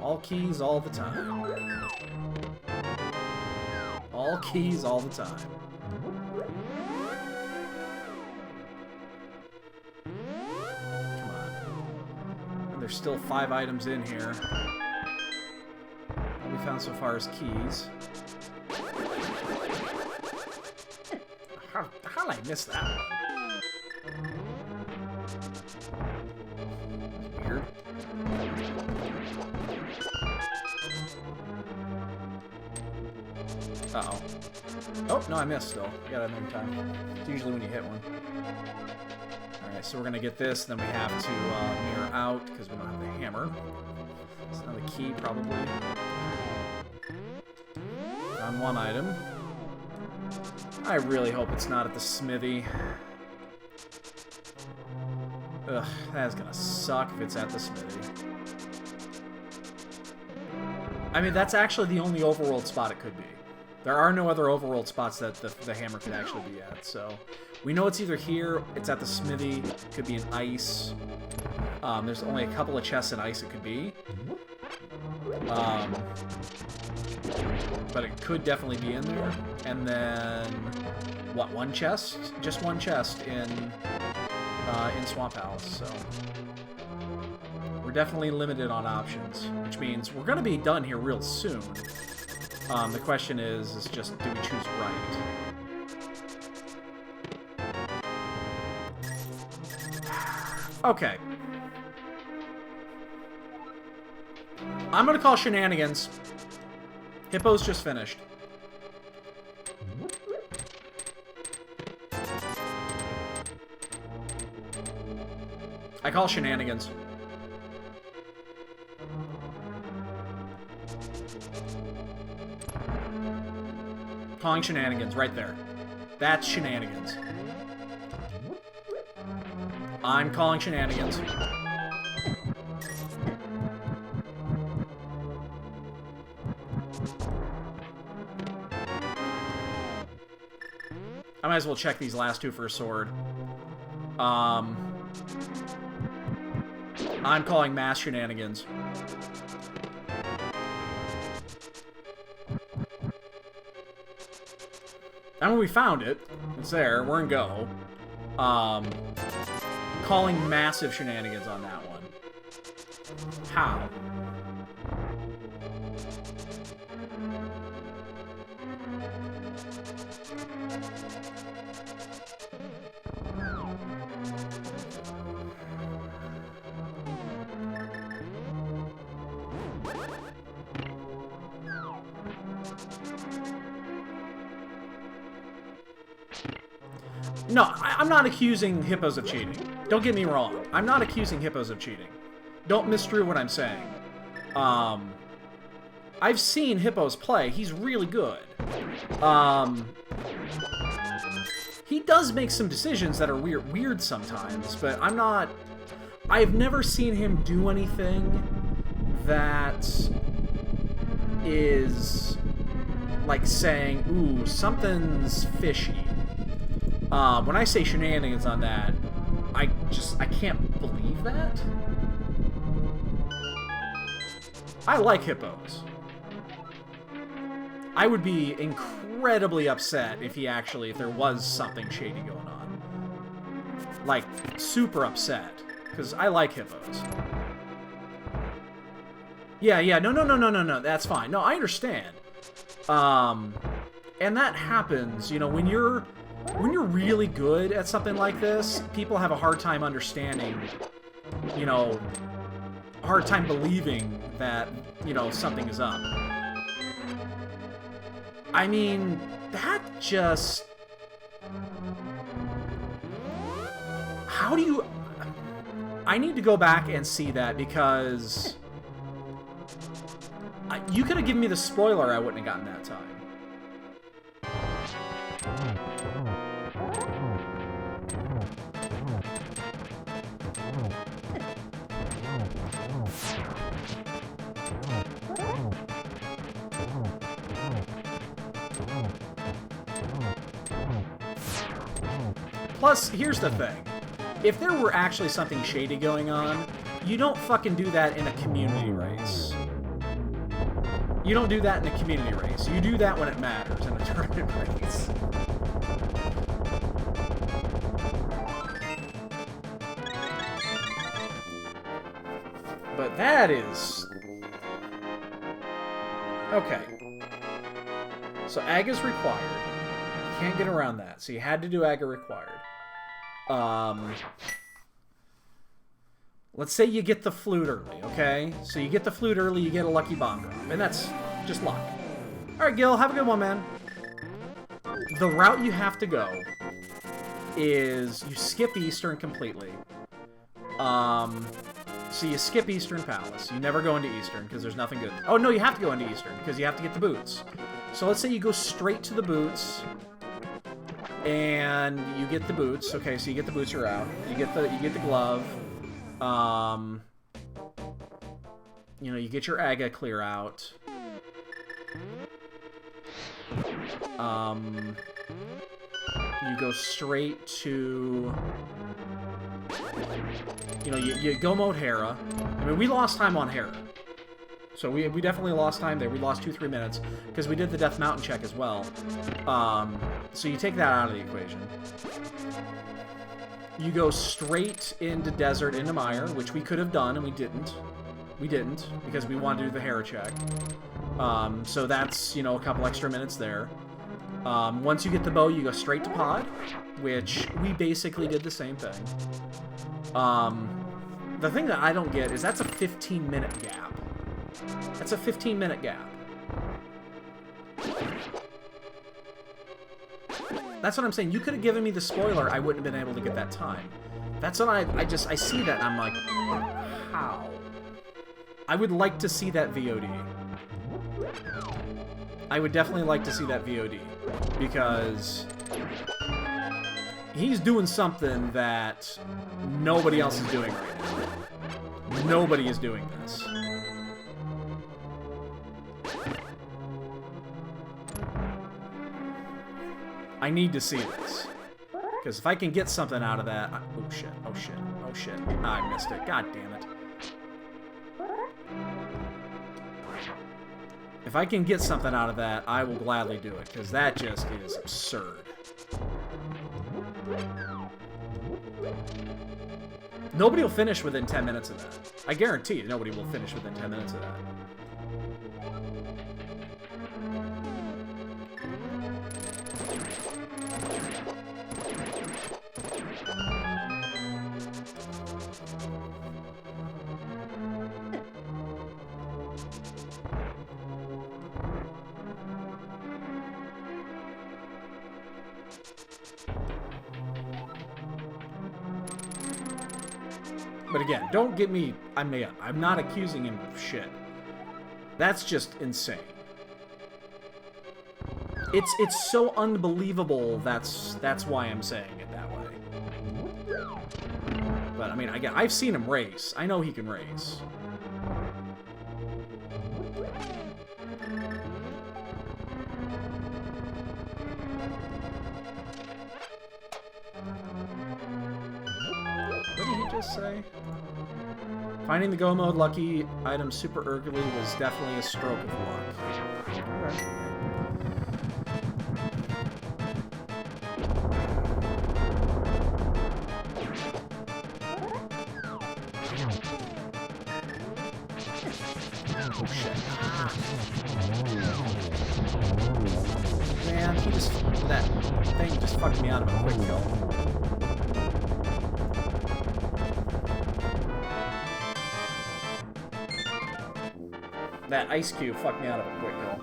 All keys all the time. All keys all the time. Come on. And there's there's still 5 items in here. All we found so far is keys. How did I miss that one? Weird. Uh-oh. Oh, no, I missed still. I got another time. It's usually when you hit one. Alright, so we're gonna get this, then we have to mirror out, because we don't have the hammer. It's another key, probably. On one item. I really hope it's not at the smithy. Ugh, that's gonna suck if it's at the smithy. I mean, that's actually the only overworld spot it could be. There are no other overworld spots that the hammer could actually be at, so... We know it's either here, it's at the smithy, it could be in ice. There's only a couple of chests in ice it could be. But it could definitely be in there. And then... What, one chest? Just one chest in Swamp Palace, so... We're definitely limited on options, which means we're gonna be done here real soon. The question is just, do we choose right? Okay. I'm gonna call shenanigans. Hippo's just finished. I call shenanigans. Calling shenanigans right there. That's shenanigans. I'm calling shenanigans. I might as well check these last two for a sword. I'm calling mass shenanigans. And when we found it, it's there, we're in go. Calling massive shenanigans on that one. How? No, I'm not accusing hippos of cheating. Don't get me wrong. I'm not accusing hippos of cheating. Don't misconstrue what I'm saying. I've seen hippos play. He's really good. He does make some decisions that are weird sometimes, but I'm not... I've never seen him do anything that is like saying, ooh, something's fishy. When I say shenanigans on that, I can't believe that. I like hippos. I would be incredibly upset if there was something shady going on. Like, super upset. Because I like hippos. Yeah, no, that's fine. No, I understand. And that happens, you know, when you're really good at something like this, people have a hard time understanding, you know, a hard time believing that, you know, something is up. I mean, that just... How do you... I need to go back and see that, because... You could have given me the spoiler, I wouldn't have gotten that time. Plus, here's the thing. If there were actually something shady going on, you don't fucking do that in a community race. You don't do that in a community race. You do that when it matters, in a tournament race. that is... Okay. So Aga's required. You can't get around that. So you had to do Aga required. Let's say you get the flute early, okay? So you get the flute early, you get a lucky bomb drop. And that's just luck. Alright, Gil, have a good one, man. The route you have to go is you skip Eastern completely. So you skip Eastern Palace. You never go into Eastern because there's nothing good. Oh, no, you have to go into Eastern because you have to get the boots. So let's say you go straight to the boots and you get the boots. Okay, so you get the boots, you're out. You get the glove. You know, you get your Aga clear out. You go straight to... You know, you go mode Hera. I mean, we lost time on Hera. So we definitely lost time there. We lost 2-3 minutes because we did the Death Mountain check as well. So you take that out of the equation. You go straight into Desert, into Mire, which we could have done, and we didn't. We didn't, because we wanted to do the Hera check. So that's, you know, a couple extra minutes there. Once you get the bow, you go straight to Pod, which we basically did the same thing. The thing that I don't get is that's a 15-minute gap. That's a 15-minute gap. That's what I'm saying. You could have given me the spoiler, I wouldn't have been able to get that time. That's what I see that and I'm like, how? I would like to see that VOD. I would definitely like to see that VOD. Because he's doing something that nobody else is doing right now. Nobody is doing this. I need to see this. Because if I can get something out of that... oh, shit. Oh, shit. Oh, shit. I missed it. God damn it. If I can get something out of that, I will gladly do it. Because that just is absurd. Nobody will finish within 10 minutes of that. I guarantee you nobody will finish within 10 minutes of that. But again, don't get me... I'm not accusing him of shit. That's just insane. It's so unbelievable. That's why I'm saying it that way. But I mean, I've seen him race. I know he can race. What did he just say? Finding the Go mode lucky item super early was definitely a stroke of luck. Alright. Oh shit. Man, that thing just fucked me out of a quick kill. That ice cube fucked me out of a quick kill.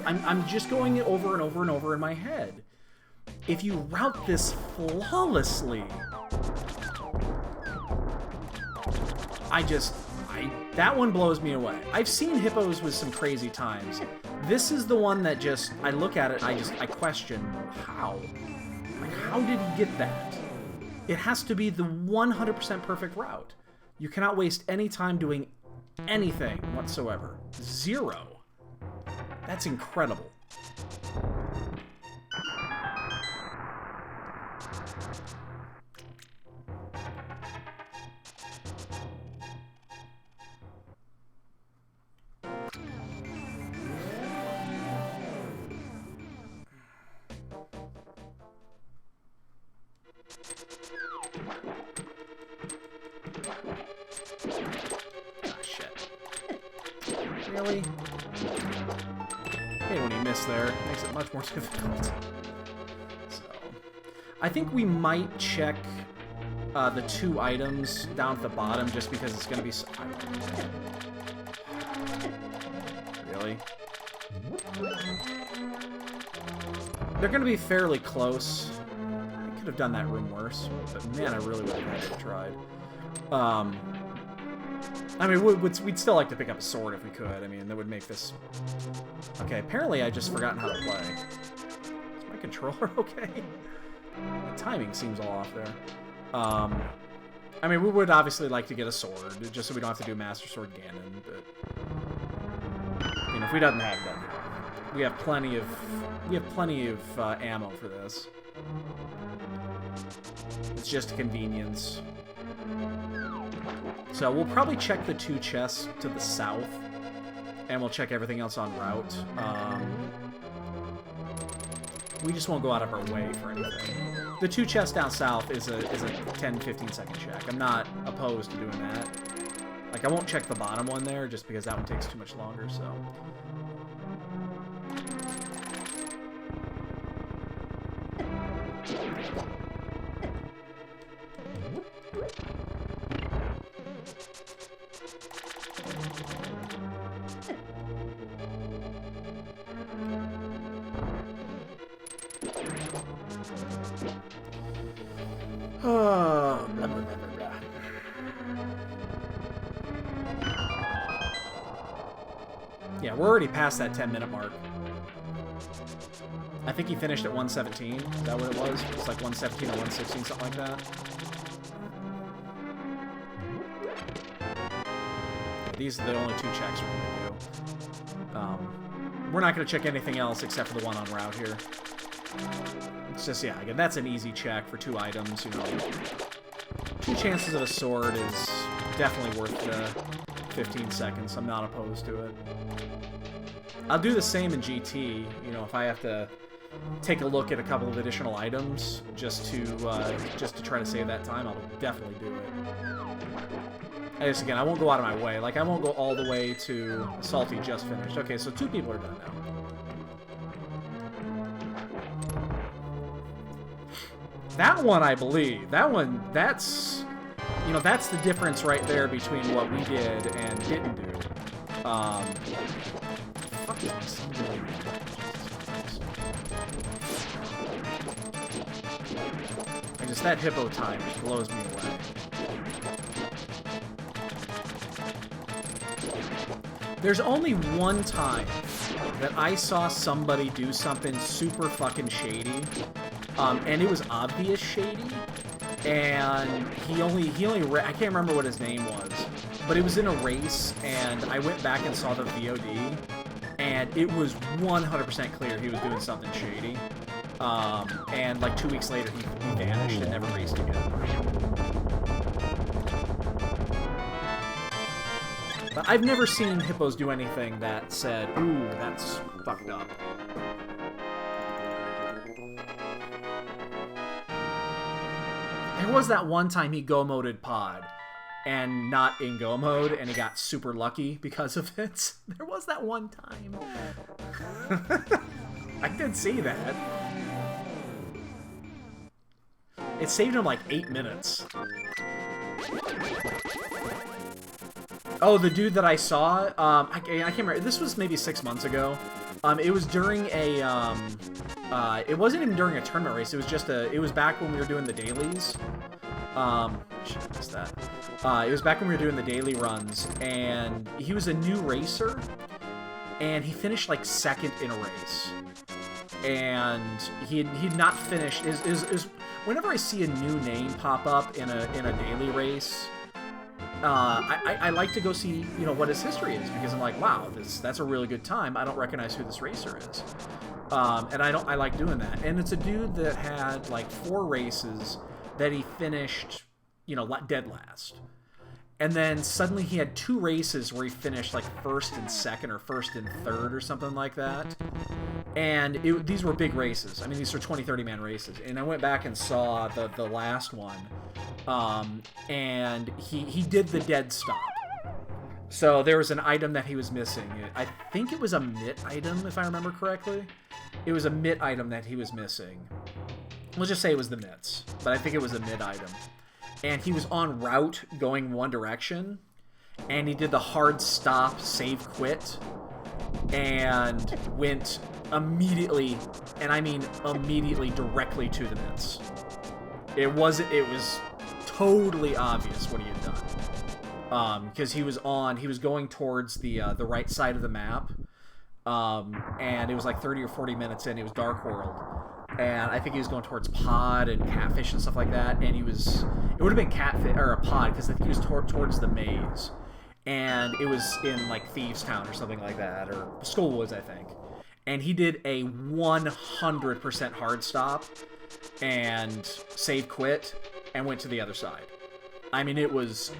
I'm just going it over and over and over in my head. If you route this flawlessly, That one blows me away. I've seen hippos with some crazy times. This is the one that just, I look at it, I question, how? Like, how did he get that? It has to be the 100% perfect route. You cannot waste any time doing anything whatsoever. 0. That's incredible. Really? Hey, when you miss there, makes it much more difficult. So, I think we might check the 2 items down at the bottom just because it's going to be so... Really? They're going to be fairly close. I could have done that room worse, but man, I really would have tried. I mean, we'd still like to pick up a sword if we could. I mean, that would make this... Okay, apparently I just forgotten how to play. Is my controller okay? The timing seems all off there. I mean, we would obviously like to get a sword, just so we don't have to do Master Sword Ganon, but... You know, if we don't have that, we have plenty of ammo for this. It's just a convenience. So we'll probably check the 2 chests to the south, and we'll check everything else en route. We just won't go out of our way for anything. The 2 chests down south is a 10-15 second check. I'm not opposed to doing that. Like, I won't check the bottom one there, just because that one takes too much longer, so... Yeah, we're already past that 10-minute mark. I think he finished at 117. Is that what it was? It's like 117 or 116, something like that. Yeah, these are the only 2 checks we're going to do. We're not going to check anything else except for the one on route here. It's just, yeah, again, that's an easy check for 2 items, you know. 2 chances of a sword is definitely worth the 15 seconds. I'm not opposed to it. I'll do the same in GT, you know, if I have to take a look at a couple of additional items just to try to save that time, I'll definitely do it. I just, again, I won't go out of my way. Like, I won't go all the way to Salty just finished. Okay, so 2 people are done now. That one, I believe. That one, that's... You know, that's the difference right there between what we did and didn't do. Fuck this. I just, that hippo time just blows me away. There's only one time that I saw somebody do something super fucking shady, and it was obvious shady, and he only I can't remember what his name was, but it was in a race, and I went back and saw the VOD, and it was 100% clear he was doing something shady, and like 2 weeks later he vanished and never raced again. But I've never seen hippos do anything that said, ooh, that's fucked up. There was that one time he go-moded Pod, and not in go mode, and he got super lucky because of it. There was that one time. I did see that. It saved him like 8 minutes. Oh, the dude that I saw, I can't remember. This was maybe 6 months ago. It was during a, it wasn't even during a tournament race. It was just it was back when we were doing the dailies. Shit, I missed that. It was back when we were doing the daily runs, and he was a new racer, and he finished like second in a race. And he'd not finished. Whenever I see a new name pop up in a daily race, I like to go see what his history is, because I'm like, wow, that's a really good time. I don't recognize who this racer is, and I like doing that. And it's a dude that had like 4 races that he finished, dead last. And then suddenly he had 2 races where he finished like first and second or first and third or something like that. And these were big races. I mean, these were 20, 30-man races. And I went back and saw the last one. And he did the dead stop. So there was an item that he was missing. I think it was a mitt item, if I remember correctly. It was a mitt item that he was missing. Let's just say it was the mitts. But I think it was a mitt item. And he was en route going one direction, and he did the hard stop, save, quit, and went immediately, and I mean immediately, directly to the mitts. It was totally obvious what he had done, because he was going towards the right side of the map, and it was like 30 or 40 minutes in. It was Dark World. And I think he was going towards Pod and Catfish and stuff like that. And it would have been Catfish or a Pod, because I think he was towards the maze. And it was in like Thieves Town or something like that, or Skullwoods, I think. And he did a 100% hard stop and save quit and went to the other side. I mean, it was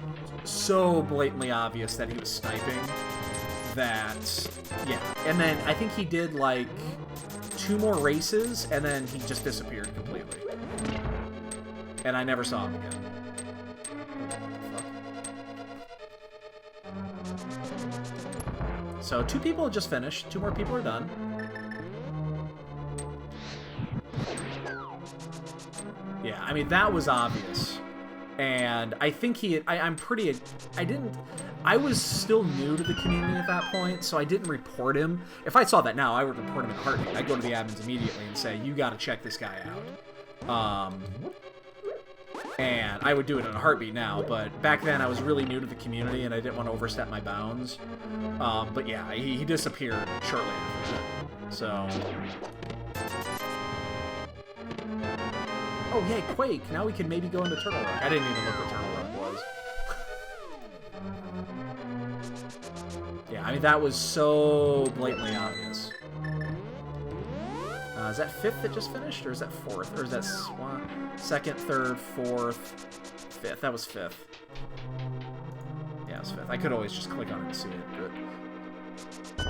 so blatantly obvious that he was sniping that, yeah. And then I think he did like 2 more races, and then he just disappeared completely. And I never saw him again. So 2 people just finished. 2 more people are done. Yeah, I mean, that was obvious. And I think I was still new to the community at that point, so I didn't report him. If I saw that now, I would report him in a heartbeat. I'd go to the admins immediately and say, you gotta check this guy out. And I would do it in a heartbeat now, but back then I was really new to the community and I didn't want to overstep my bounds. But yeah, he disappeared shortly after that. So... Oh, yay, Quake! Now we can maybe go into Turtle Rock. I didn't even look what Turtle Rock was. Yeah, I mean, that was so blatantly obvious. Is that 5th that just finished, or is that 4th? Or is that 2nd, 3rd, 4th, 5th? That was 5th. Yeah, it was 5th. I could always just click on it and see it. Good. You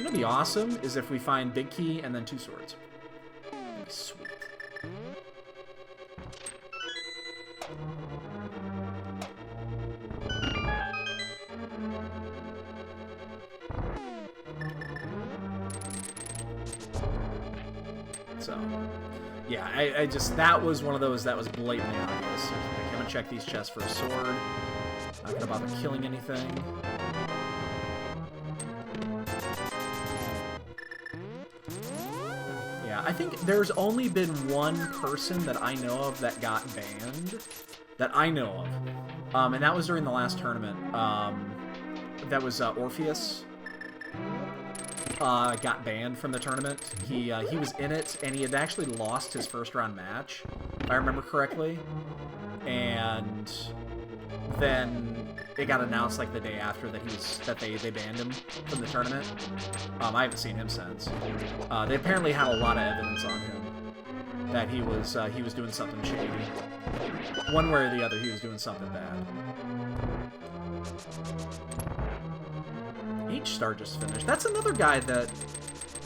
know what'd be awesome is if we find Big Key and then 2 swords. That'd be sweet. So, yeah, I just, that was one of those that was blatantly obvious. Like, I'm gonna check these chests for a sword. Not gonna bother killing anything. Yeah, I think there's only been 1 person that I know of that got banned. That I know of. And that was during the last tournament. That was Orpheus. Got banned from the tournament. He was in it, and he had actually lost his first round match, if I remember correctly. And then it got announced like the day after that they banned him from the tournament. I haven't seen him since. They apparently had a lot of evidence on him that he was doing something shady. One way or the other, he was doing something bad. H-Star just finished. That's another guy that,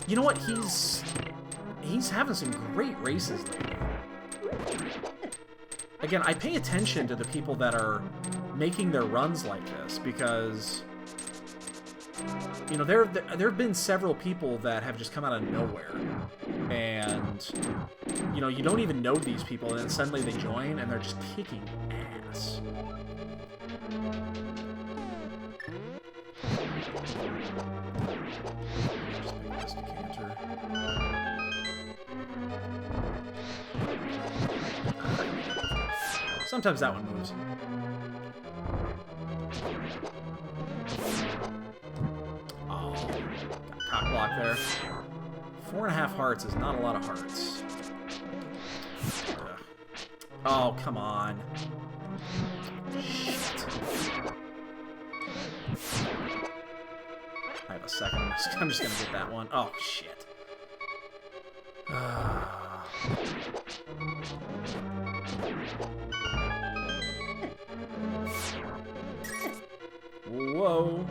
you know what, he's having some great races lately. Again, I pay attention to the people that are making their runs like this, because, you know, there have been several people that have just come out of nowhere, and, you know, you don't even know these people, and then suddenly they join, and they're just kicking ass. Sometimes that one moves. Oh, got cock block there. 4.5 hearts is not a lot of hearts. Ugh. Oh, come on. Shit. I have a second. I'm just gonna get that one. Oh, shit. Whoa.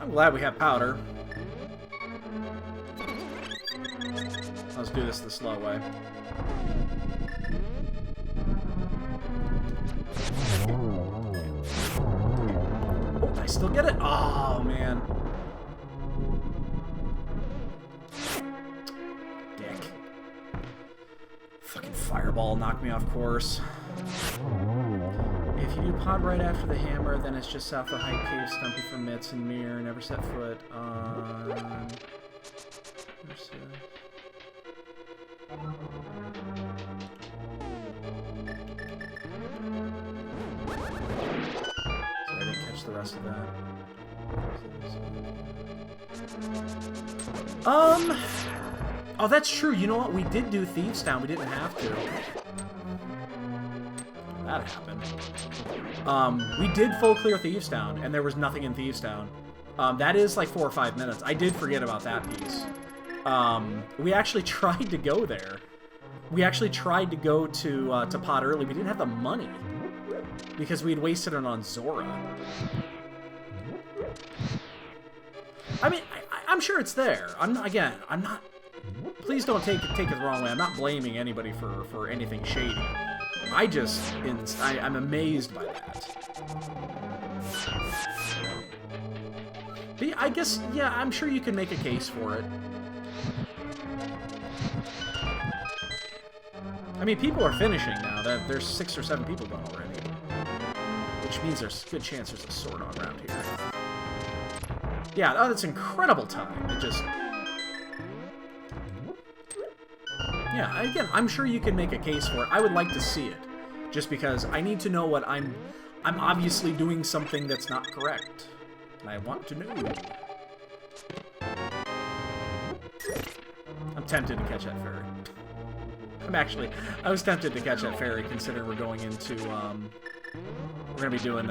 I'm glad we have powder. Let's do this the slow way. Oh, I still get it? Oh, man. Dick. Fucking fireball knocked me off course. If you do pod right after the hammer, then it's just south of Height Cave, Stumpy for Mitts and Mirror. Never set foot on... Sorry, I didn't catch the rest of that. Oh, that's true. You know what? We did do Thieves Town. We didn't have to. That happened. We did full clear Thieves Town, and there was nothing in Thieves Town. That is like 4 or 5 minutes. I did forget about that piece. We actually tried to go there. We actually tried to go to Pod early. We didn't have the money because we had wasted it on Zora. I mean, I'm sure it's there. I'm not. Please don't take it the wrong way. I'm not blaming anybody for anything shady. I'm amazed by that. But yeah, I guess, yeah, I'm sure you can make a case for it. I mean, people are finishing now. There's 6 or 7 people done already. Which means there's a good chance there's a sword on around here. Yeah, oh, that's incredible time. It just... Yeah, again, I'm sure you can make a case for it. I would like to see it. Just because I need to know what I'm obviously doing something that's not correct. And I want to know. I'm tempted to catch that ferry. I was tempted to catch that ferry considering we're going into, we're gonna be doing,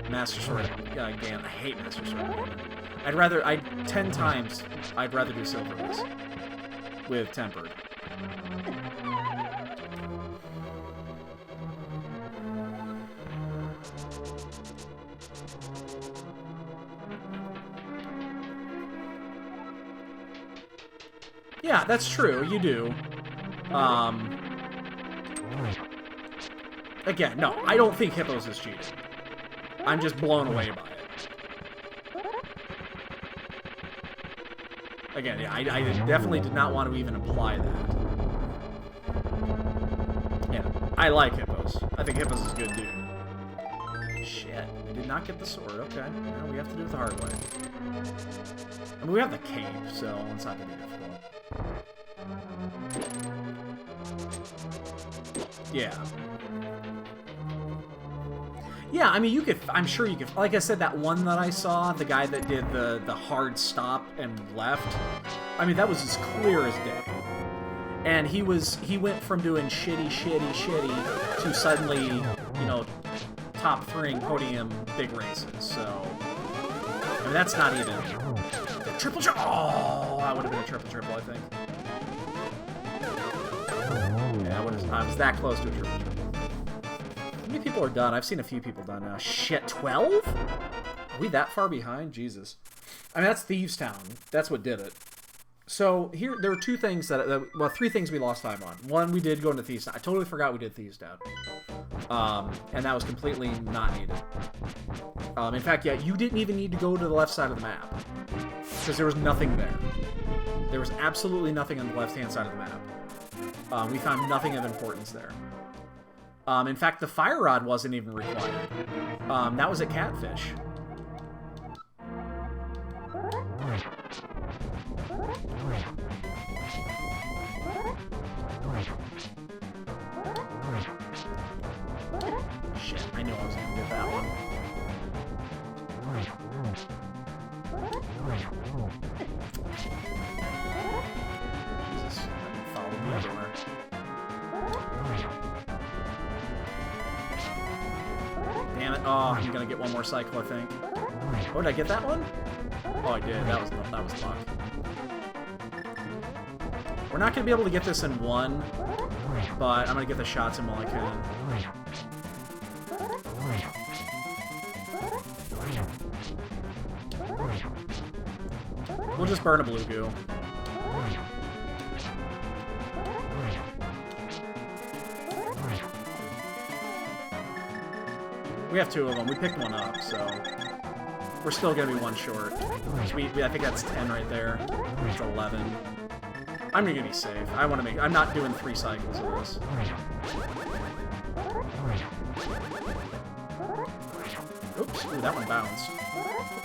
Master Sword, Ganon. I hate Master Sword. 10 times, I'd rather do Silverless with Tempered. Yeah, that's true, you do. Again, no, I don't think Hippos is cheating. I'm just blown away by it. Again, yeah, I definitely did not want to even imply that. Yeah, I like Hippos. I think Hippos is a good dude. Shit, we did not get the sword. Okay, now we have to do it the hard way. I mean, we have the cape, so it's not going to be difficult. Yeah. Yeah, I mean, you could... I'm sure you could... Like I said, that one that I saw, the guy that did the hard stop and left, I mean, that was as clear as day. And he went from doing shitty to suddenly, you know, top 3 podium big races, so... I mean, that's not even... Triple... Oh, that would have been a triple, I think. Yeah, I was that close to a triple. How many people are done? I've seen a few people done now. Shit, 12? Are we that far behind? Jesus. I mean, that's Thieves Town. That's what did it. So, here, there were 2 things well, 3 things we lost time on. One, we did go into Thieves Town. I totally forgot we did Thieves Town. And that was completely not needed. In fact, yeah, you didn't even need to go to the left side of the map. Because there was nothing there. There was absolutely nothing on the left-hand side of the map. We found nothing of importance there. In fact, the fire rod wasn't even required. That was at Catfish. Shit, I knew I was gonna get that one. Jesus, follow me everywhere. Damn it! Oh, I'm gonna get one more cycle, I think. Oh, did I get that one? Oh, I did. That was luck. We're not gonna be able to get this in one, but I'm gonna get the shots in while I can. We'll just burn a blue goo. We have two of them. We picked one up, so we're still gonna be one short. So I think that's 10 right there. It's 11. I'm gonna be safe. I'm not doing 3 cycles of this. Oops, ooh, that one bounced.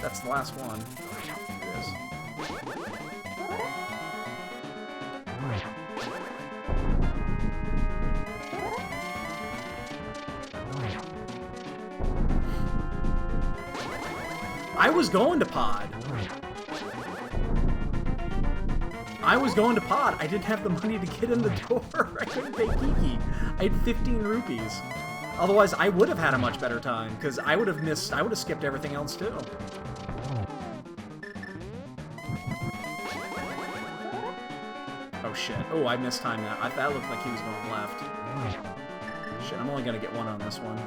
That's the last one. It is. I was going to pod. I didn't have the money to get in the door. I couldn't pay Kiki. I had 15 rupees. Otherwise, I would have had a much better time, because I would have skipped everything else, too. Oh, shit. Oh, I mistimed that. That looked like he was going left. Shit, I'm only going to get one on this one.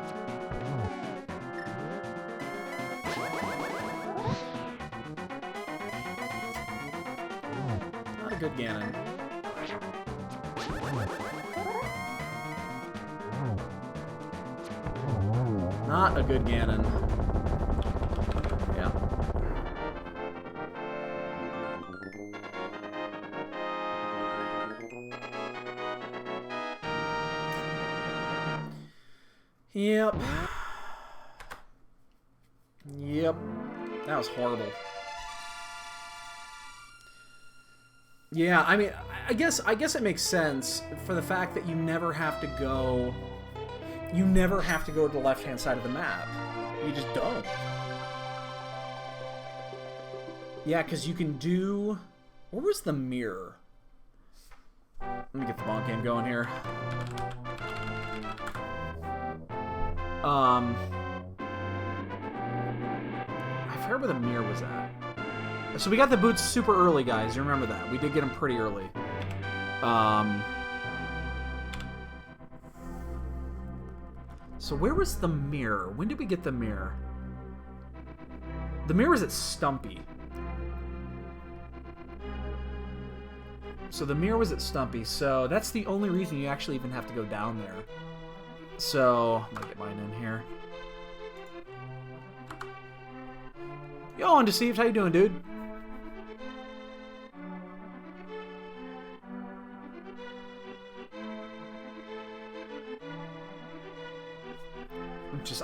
Not a good Ganon. Not a good Ganon. Yeah. Yep. Yep. That was horrible. Yeah, I mean, I guess it makes sense for the fact that you never have to go to the left-hand side of the map. You just don't. Yeah, because you can do... Where was the mirror? Let me get the bonk game going here. I forgot where the mirror was at. So we got the boots super early, guys. You remember that. We did get them pretty early. So where was the mirror? When did we get the mirror? The mirror was at Stumpy. So the mirror was at Stumpy. So that's the only reason you actually even have to go down there. So I'm gonna get mine in here. Yo, Undeceived, how you doing, dude?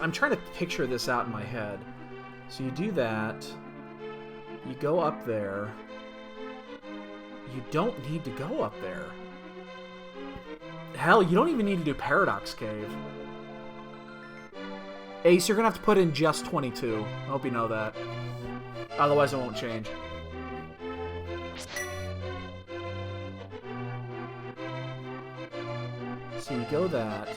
I'm trying to picture this out in my head. So you do that. You go up there. You don't need to go up there. Hell, you don't even need to do Paradox Cave. Ace, you're gonna have to put in just 22. I hope you know that. Otherwise, it won't change. So you go that.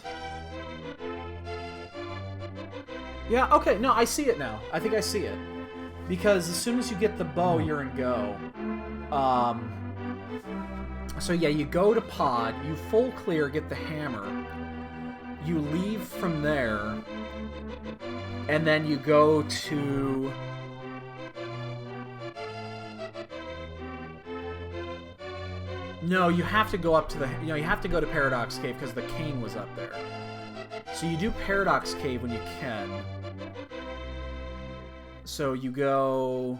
Yeah, okay, no, I see it now. I think I see it. Because as soon as you get the bow, you're in go. So yeah, you go to pod, you full clear, get the hammer. You leave from there. And then you go to... No, you have to go up to the... You know, you have to go to Paradox Cave because the cane was up there. So you do Paradox Cave when you can. So you go...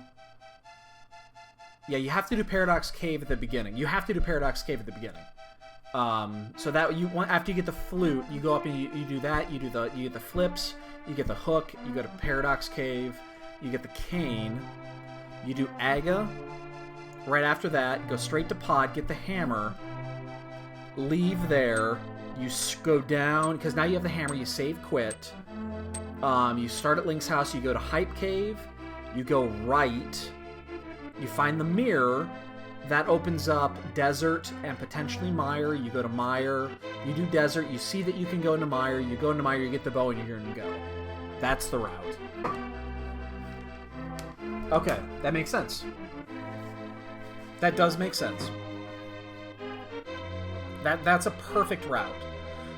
Yeah, you have to do Paradox Cave at the beginning. You have to do Paradox Cave at the beginning. So that you want after you get the flute, you go up and you do that. You get the flips. You get the hook. You go to Paradox Cave. You get the cane. You do Aga. Right after that, go straight to pod. Get the hammer. Leave there. You go down because now you have the hammer. You save quit. You start at Link's house. You go to Hype Cave. You go right. You find the mirror. That opens up desert and potentially mire. You go to mire. You do desert. You see that you can go into mire. You go into mire. You get the bow, and you're going to go. That's the route. Okay, that makes sense. That does make sense. That's a perfect route.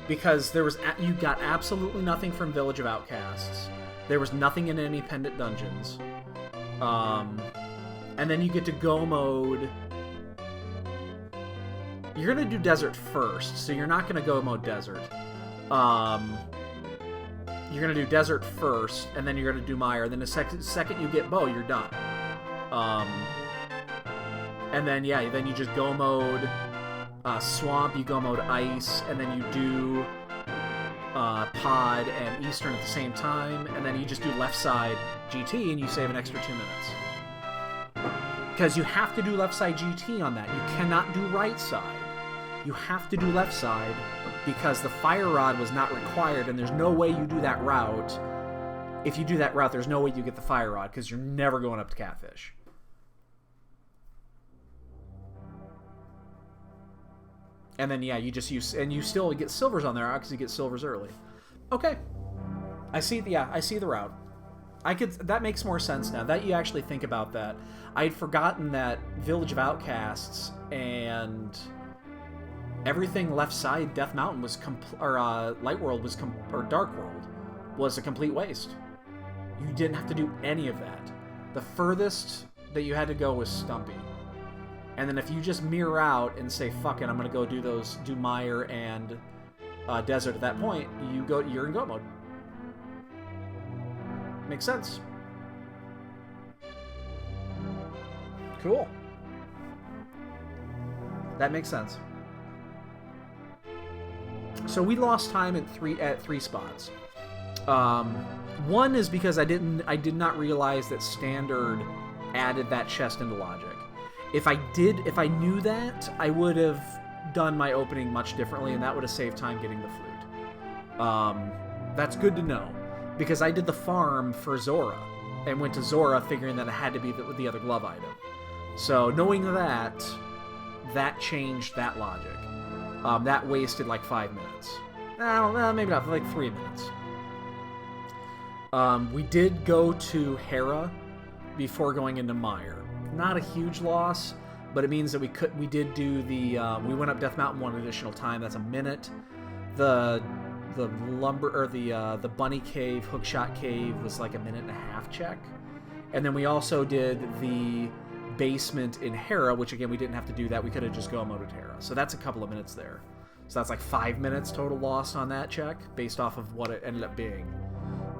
Because you got absolutely nothing from Village of Outcasts. There was nothing in any pendant dungeons. And then you get to go mode. You're gonna do desert first, so you're not gonna go mode desert. You're gonna do desert first, and then you're gonna do mire. Then the second you get bow, you're done. And then then you just go mode swamp. You go mode ice, and then you do pod and eastern at the same time, and then you just do left side GT, and you save an extra 2 minutes. Because you have to do left side GT on that. You cannot do right side. You have to do left side because the fire rod was not required, and there's no way you do that route. If you do that route, there's no way you get the fire rod because you're never going up to Catfish. And then you just use, and you still get silvers on there because you get silvers early. Okay, I see. I see the route. That makes more sense now that you actually think about that. I had forgotten that Village of Outcasts and everything left side Death Mountain was Light World was or Dark World was a complete waste. You didn't have to do any of that. The furthest that you had to go was Stumpy. And then if you just mirror out and say, fuck it, I'm going to go do Mire and Desert at that point, you're in go mode. Makes sense. Cool. That makes sense. So we lost time at three spots. One is because I did not realize that Standard added that chest into Logic. If I knew that, I would have done my opening much differently, and that would have saved time getting the flute. That's good to know, because I did the farm for Zora, and went to Zora figuring that it had to be the other glove item. So knowing that changed that logic. That wasted like 5 minutes. Maybe not, like 3 minutes. We did go to Hera before going into Mire. Not a huge loss, but it means that we did do we went up Death Mountain one additional time. That's a minute. The lumber or the bunny cave, hookshot cave was like a minute and a half check, and then we also did the basement in Hera, which again we didn't have to do that. We could have just go moded Hera, so that's a couple of minutes there. So that's like 5 minutes total lost on that check based off of what it ended up being.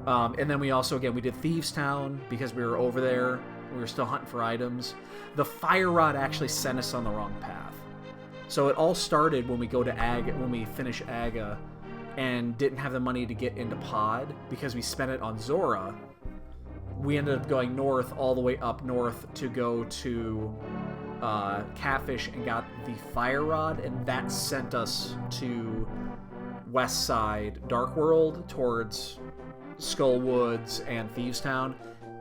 And then we also we did Thieves Town because we were over there. We were still hunting for items. The fire rod actually sent us on the wrong path. So it all started when we go to when we finish Aga, and didn't have the money to get into Pod because we spent it on Zora. We ended up going north, all the way up north to go to Catfish and got the fire rod, and that sent us to west side Dark World towards Skull Woods and Thieves Town,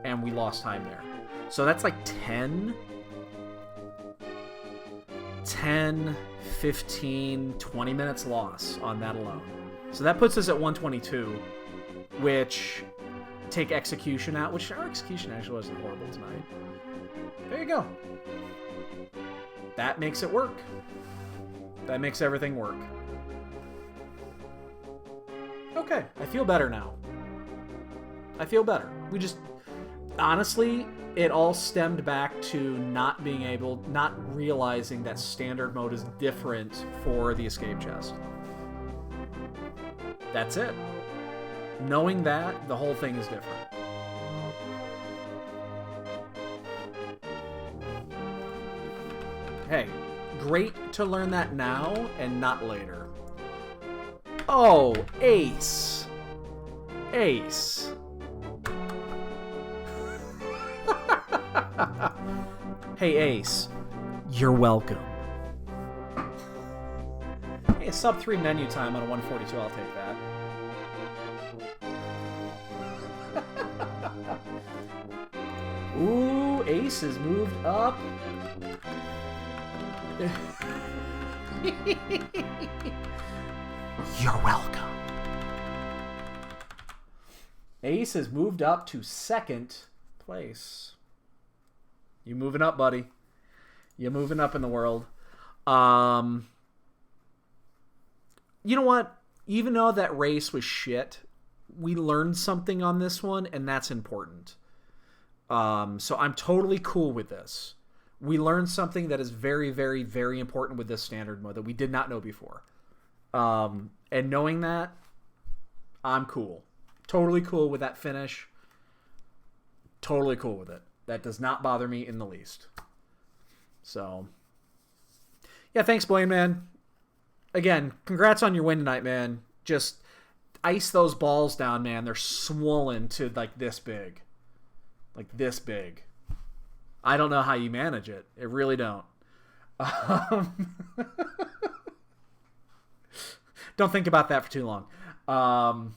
and we lost time there. So that's like 10, 15, 20 minutes loss on that alone. So that puts us at 122, which take execution out, which our execution actually wasn't horrible tonight. There you go. That makes it work. That makes everything work. Okay, I feel better now. I feel better. Honestly, it all stemmed back to not realizing that standard mode is different for the escape chest. That's it. Knowing that, the whole thing is different. Hey, great to learn that now and not later. Oh, Ace. Ace. Hey, Ace. You're welcome. Hey, sub 3 menu time on a 142, I'll take that. Ooh, Ace has moved up. You're welcome. Ace has moved up to 2nd place. You moving up, buddy. You're moving up in the world. You know what? Even though that race was shit, we learned something on this one, and that's important. So I'm totally cool with this. We learned something that is very, very, very important with this standard mode that we did not know before. And knowing that, I'm cool. Totally cool with that finish. Totally cool with it. That does not bother me in the least. So, yeah, thanks, Blaine, man. Again, congrats on your win tonight, man. Just ice those balls down, man. They're swollen to, like, this big. Like, this big. I don't know how you manage it. I really don't. Don't think about that for too long. All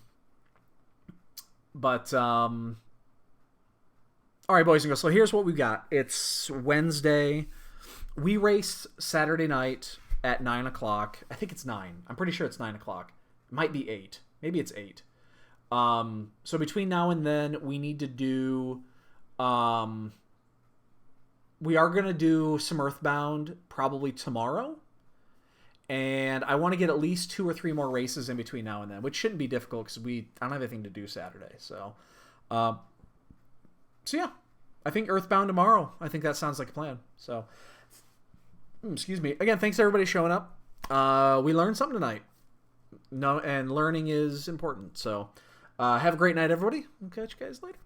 right, boys and girls. So here's what we got. It's Wednesday. We raced Saturday night at 9 o'clock. I think it's 9. I'm pretty sure it's 9 o'clock. It might be 8. Maybe it's 8. So between now and then, we need to do... we are going to do some Earthbound probably tomorrow. And I want to get at least 2 or 3 more races in between now and then, which shouldn't be difficult because I don't have anything to do Saturday. So yeah, I think Earthbound tomorrow. I think that sounds like a plan. So, excuse me. Again, thanks everybody showing up. We learned something tonight. And learning is important. So have a great night, everybody. We'll catch you guys later.